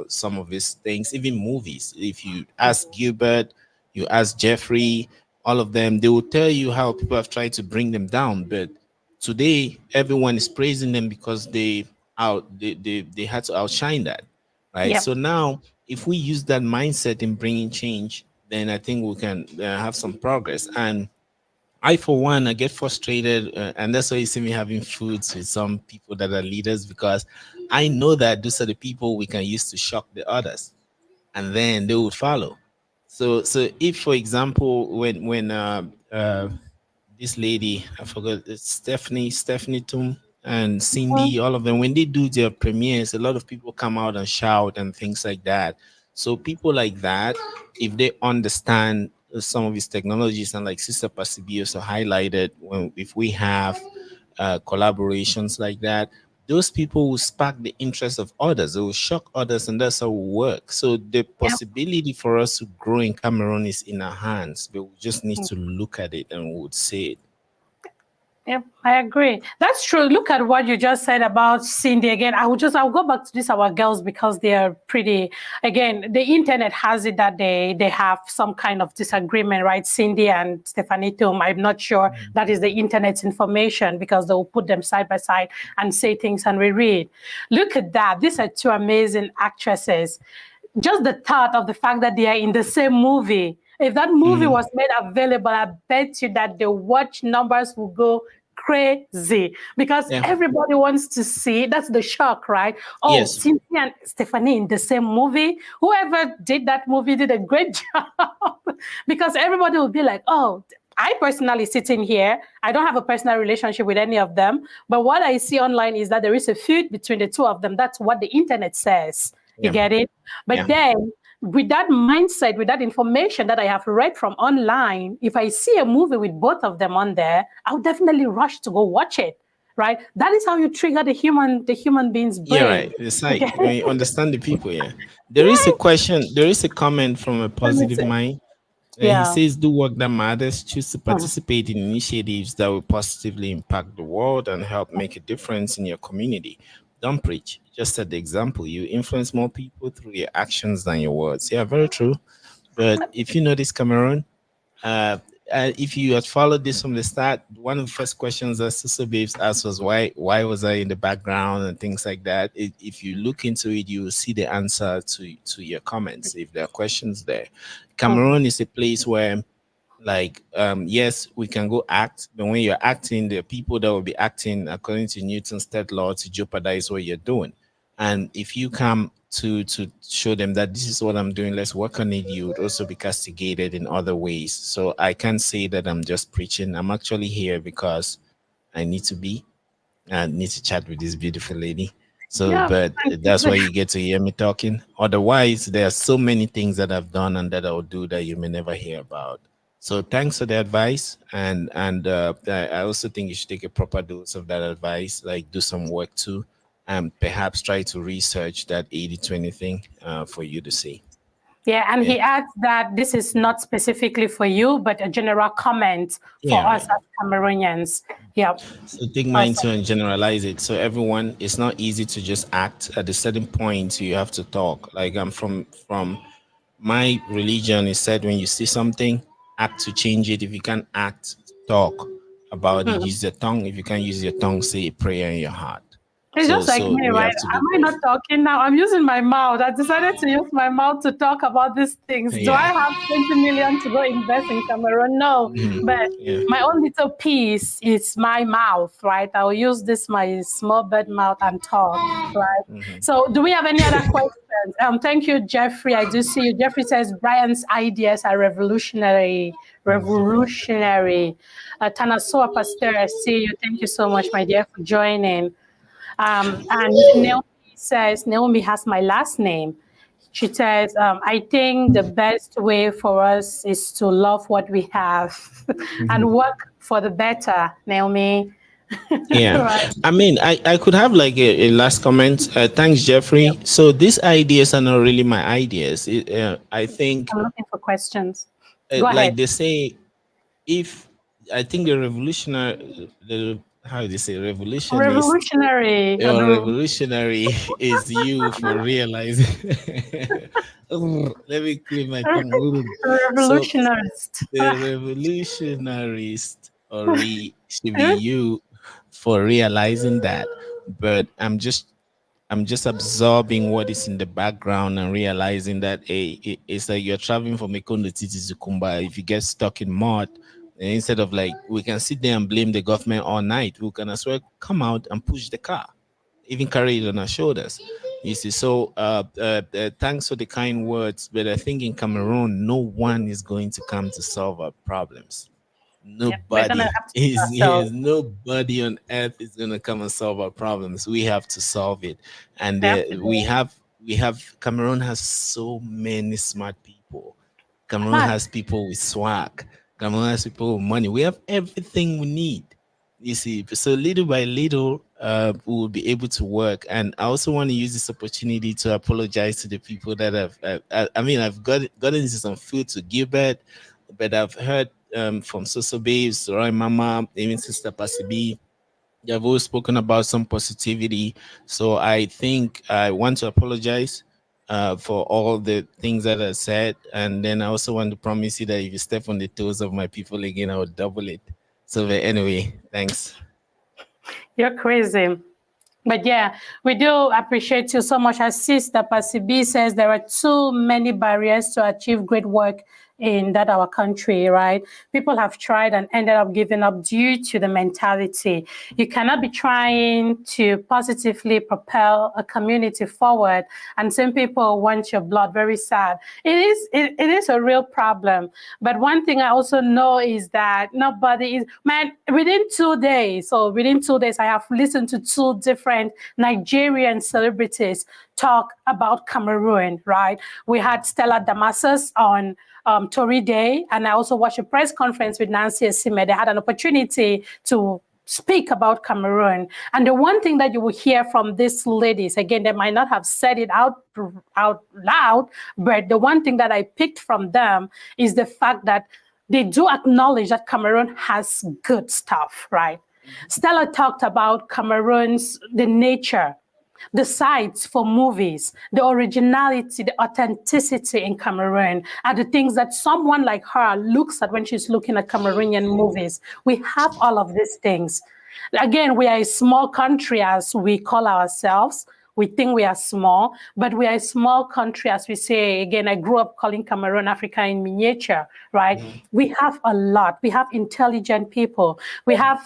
some of his things, even movies. If you ask Gilbert, you ask Jeffrey, all of them, they will tell you how people have tried to bring them down. But today, everyone is praising them because they had to outshine that, right? Yep. So now, if we use that mindset in bringing change, then I think we can have some progress. And I, for one, I get frustrated, and that's why you see me having foods with some people that are leaders, because I know that those are the people we can use to shock the others, and then they will follow. So if, for example, when this lady, I forgot, it's Stephanie Tum and Cindy, all of them, when they do their premieres, a lot of people come out and shout and things like that. So people like that, if they understand some of these technologies, and like Sister Pasibi also highlighted, when if we have collaborations like that, those people will spark the interest of others. They will shock others, and that's how we work. So the possibility for us to grow in Cameroon is in our hands, but we just need to look at it and we would say it. Yep, I agree. That's true. Look at what you just said about Cindy again. I'll go back to this, our girls, because they are pretty, again, the internet has it that they have some kind of disagreement, right? Cindy and Stephanie Tum, I'm not sure that is the internet's information, because they'll put them side by side and say things and reread. Look at that. These are two amazing actresses. Just the thought of the fact that they are in the same movie. If that movie was made available, I bet you that the watch numbers will go crazy, because everybody wants to see. That's the shock, right? Oh, Yes. Cynthia and Stephanie in the same movie. Whoever did that movie did a great job, because everybody will be like, oh, I personally sitting here, I don't have a personal relationship with any of them, but what I see online is that there is a feud between the two of them. That's what the internet says. You get it? But then, with that mindset, with that information that I have read from online, if I see a movie with both of them on there, I'll definitely rush to go watch it. Right? That is how you trigger the human being's brain. Yeah, right. It's like when you understand the people. Yeah. There is a question. There is a comment from a positive mind. He says, "Do work that matters. Choose to participate in initiatives that will positively impact the world and help make a difference in your community. Don't preach. Just set the example. You influence more people through your actions than your words." Yeah, very true. But if you notice, Cameroon, if you had followed this from the start, one of the first questions that Sister Babes asked was why was I in the background and things like that. If you look into it, you will see the answer to your comments if there are questions there. Cameroon is a place where, like, yes, we can go act, but when you're acting, there are people that will be acting according to Newton's third law to jeopardize what you're doing. And if you come to show them that this is what I'm doing, let's work on it, you would also be castigated in other ways. So I can't say that I'm just preaching. I'm actually here because I need to be. I need to chat with this beautiful lady. So, but that's why you get to hear me talking. Otherwise, there are so many things that I've done and that I'll do that you may never hear about. So thanks for the advice. And I also think you should take a proper dose of that advice, like do some work too, and perhaps try to research that 80-20 thing for you to see. Yeah, and he adds that this is not specifically for you, but a general comment for us as Cameroonians. Yeah. So take mine too and generalize it. So everyone, it's not easy to just act. At a certain point, you have to talk. Like I'm from my religion is said when you see something, act to change it. If you can't act, talk about it. Use your tongue. If you can't use your tongue, say a prayer in your heart. It's just like me, right? Am I not talking now? I'm using my mouth. I decided to use my mouth to talk about these things. Do I have 20 million to go invest in Cameroon? No. But my own little piece is my mouth, right? I'll use this, my small bird mouth, and talk, right? So do we have any other questions? Thank you, Jeffrey. I do see you. Jeffrey says, Brian's ideas are revolutionary. Tanasoa Pasteur, I see you. Thank you so much, my dear, for joining. And Naomi has my last name. She says, I think the best way for us is to love what we have and work for the better, Naomi. Yeah, Right. I mean, I could have like a last comment. Thanks, Jeffrey. So these ideas are not really my ideas. I think, I'm looking for questions. Go like ahead. they say, if I think the revolutionary, the how do they say revolutionist Revolutionary. or revolutionary is you for realizing. Let me clear my tongue. So Revolutionist. the revolutionarist should be you for realizing that. But I'm just absorbing what is in the background and realizing that it's like you're traveling from Ekono Titi to Kumba. If you get stuck in mud, and instead of like we can sit there and blame the government all night, we can as well come out and push the car, even carry it on our shoulders. You see, so thanks for the kind words, but I think in Cameroon, no one is going to come to solve our problems. Yeah, we're gonna Nobody have to do is ourselves. nobody on earth is gonna come and solve our problems. We have to solve it, and We have to do we have Cameroon has so many smart people. a Cameroon lot. has people with swag. Cameroon has people with money. We have everything we need. You see, so little by little, we will be able to work. And I also want to use this opportunity to apologize to the people that have. I mean, I've gotten into some food to Gilbert, but I've heard from Soso Babes, Roy Mama, even Sister Pasibi. They have always spoken about some positivity. So I think I want to apologize for all the things that I said. And then I also want to promise you that if you step on the toes of my people again, I will double it. So, but anyway, thanks. You're crazy. But yeah, we do appreciate you so much. As Sister Pasibi says, there are too many barriers to achieve great work in that our country, right? People have tried and ended up giving up due to the mentality. You cannot be trying to positively propel a community forward and some people want your blood. Very sad. It is a real problem. But one thing I also know is that nobody is, man, within 2 days, so within 2 days, I have listened to two different Nigerian celebrities talk about Cameroon, right? We had Stella Damasus on Tory Day, and I also watched a press conference with Nancy Asime. They had an opportunity to speak about Cameroon. And the one thing that you will hear from these ladies, again, they might not have said it out loud, but the one thing that I picked from them is the fact that they do acknowledge that Cameroon has good stuff, right? Stella talked about the nature, the sites for movies, the originality, the authenticity in Cameroon are the things that someone like her looks at when she's looking at Cameroonian movies. We have all of these things. Again, we are a small country as we call ourselves. We think we are small, but we are a small country, as we say. Again, I grew up calling Cameroon Africa in miniature, right? Mm-hmm. We have a lot. We have intelligent people. We have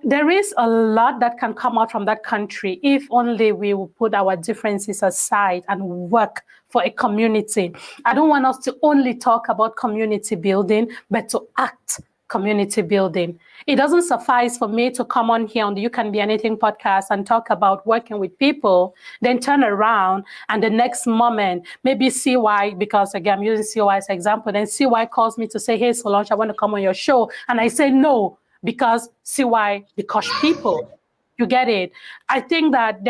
there is a lot that can come out from that country if only we will put our differences aside and work for a community. I don't want us to only talk about community building, but to act community building. It doesn't suffice for me to come on here on the You Can Be Anything podcast and talk about working with people, then turn around and the next moment, maybe CY, because again, I'm using CY as an example, then CY calls me to say, hey, Solange, I want to come on your show. And I say, no, because CY, because people. You get it? I think that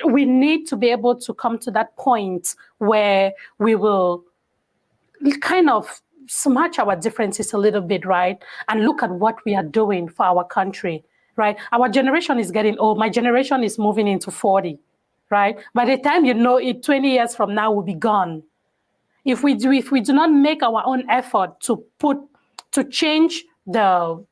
we need to be able to come to that point where we will kind of smash our differences a little bit, right? And look at what we are doing for our country, right? Our generation is getting old. My generation is moving into 40, right? By the time you know it, 20 years from now, we'll be gone. If we do not make our own effort to change the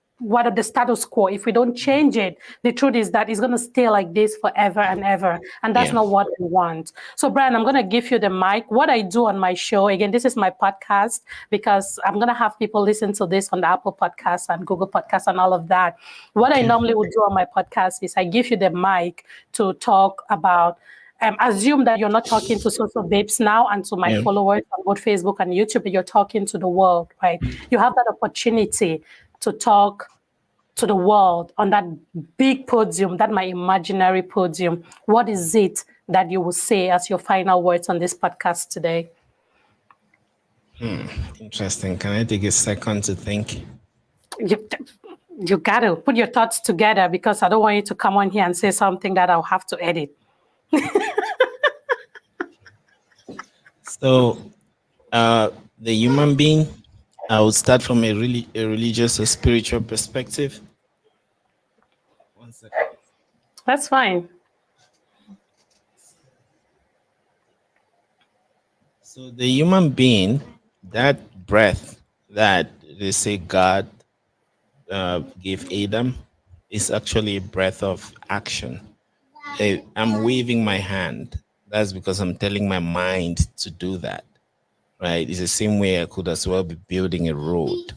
status quo, if we don't change it, the truth is that it's going to stay like this forever and ever. And that's not what we want. So, Brian, I'm going to give you the mic. What I do on my show, again, this is my podcast because I'm going to have people listen to this on the Apple Podcasts and Google Podcasts and all of that. What I normally would do on my podcast is I give you the mic to talk about assume that you're not talking to Soso Babes now and to my followers on both Facebook and YouTube, but you're talking to the world, right? You have that opportunity to talk to the world on that big podium, that my imaginary podium, what is it that you will say as your final words on this podcast today? Interesting. Can I take a second to think? You got to put your thoughts together, because I don't want you to come on here and say something that I'll have to edit. So, the human being, I would start from a religious or spiritual perspective. One second. That's fine. So the human being, that breath that they say God gave Adam, is actually a breath of action. I'm waving my hand. That's because I'm telling my mind to do that, right? It's the same way I could as well be building a road,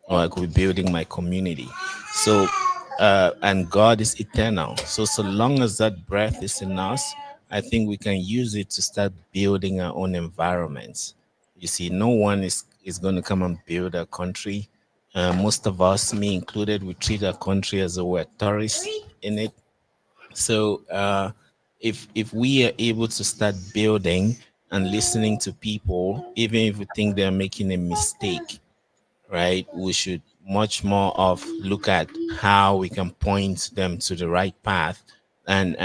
or I could be building my community. So, and God is eternal. So long as that breath is in us, I think we can use it to start building our own environments. You see, no one is going to come and build a country. Most of us, me included, we treat our country as though we're tourists in it. So if we are able to start building and listening to people, even if we think they're making a mistake, right, we should much more of look at how we can point them to the right path, and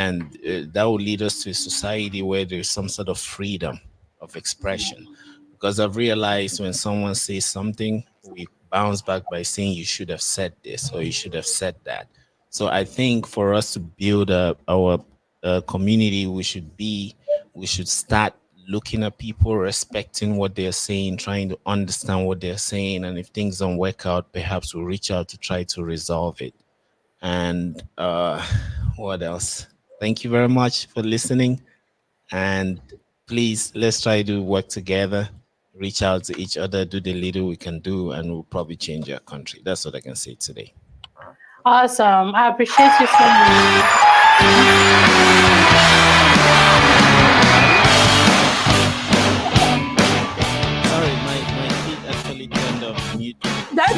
that will lead us to a society where there's some sort of freedom of expression. Because I've realized when someone says something, we bounce back by saying you should have said this or you should have said that. So I think for us to build our community, we should start looking at people, respecting what they're saying, trying to understand what they're saying, and if things don't work out, perhaps we'll reach out to try to resolve it. And what else? Thank you very much for listening, and please, let's try to work together, reach out to each other, do the little we can do, and we'll probably change our country. That's what I can say today. Awesome. I appreciate you so much. Sorry, my feet actually turned off mute. That's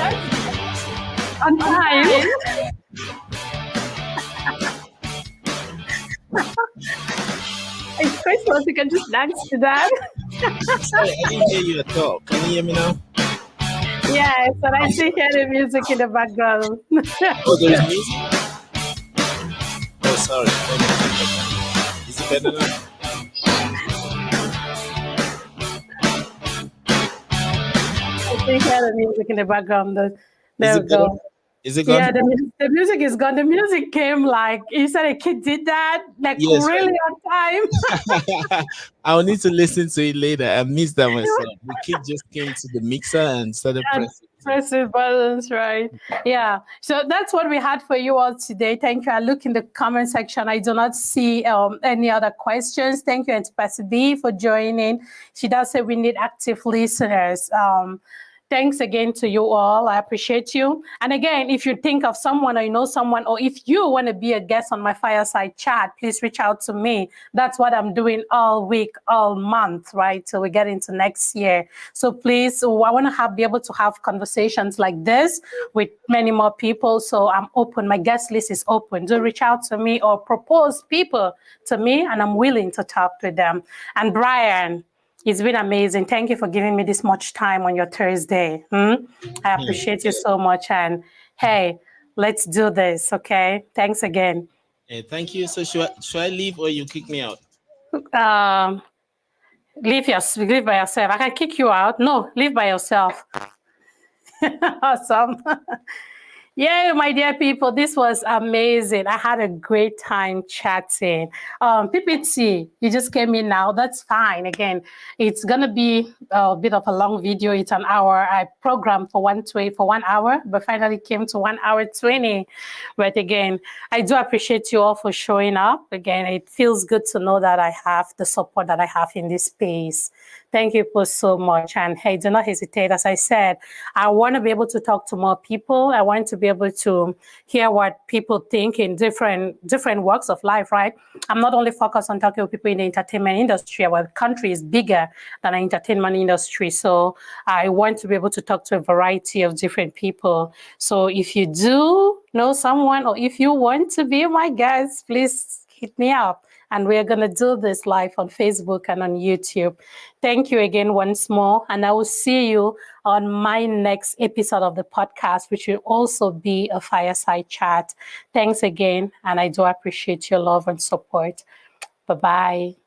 on time. It's Christmas. You can just dance to that. Sorry, I didn't hear you at all. Can you hear me now? Yes, and I still hear the music in the background. Oh, there's music? Oh, sorry. Is it better now? I still hear the music in the background. There Is we it go. better? Is it gone? Yeah, the music is gone. The music came like, you said a kid did that, like Yes, really on time. I'll need to listen to it later. I missed that myself. The kid just came to the mixer and started pressing. Pressing buttons, right? Yeah. So that's what we had for you all today. Thank you. I look in the comment section. I do not see any other questions. Thank you, Antipasi B, for joining. She does say we need active listeners. Thanks again to you all. I appreciate you. And again, if you think of someone or you know someone, or if you want to be a guest on my fireside chat, please reach out to me. That's what I'm doing all week, all month, right? Till we get into next year. So please, I want to be able to have conversations like this with many more people. So I'm open. My guest list is open. Do reach out to me or propose people to me, and I'm willing to talk to them. And Brian, it's been amazing. Thank you for giving me this much time on your Thursday. I appreciate you so much. And hey, let's do this, okay? Thanks again. Hey, thank you. So should I leave or you kick me out? Leave by yourself. I can kick you out. No, leave by yourself. Awesome. Yeah, my dear people, this was amazing. I had a great time chatting. PPT, you just came in now. That's fine. Again, it's going to be a bit of a long video. It's an hour. I programmed for 1 hour, but finally came to 1 hour 20. But again, I do appreciate you all for showing up. Again, it feels good to know that I have the support that I have in this space. Thank you both so much. And hey, do not hesitate. As I said, I want to be able to talk to more people. I want to be able to hear what people think in different walks of life, right? I'm not only focused on talking to people in the entertainment industry. Our country is bigger than the entertainment industry. So I want to be able to talk to a variety of different people. So if you do know someone, or if you want to be my guest, please hit me up. And we're going to do this live on Facebook and on YouTube. Thank you again once more. And I will see you on my next episode of the podcast, which will also be a fireside chat. Thanks again. And I do appreciate your love and support. Bye-bye.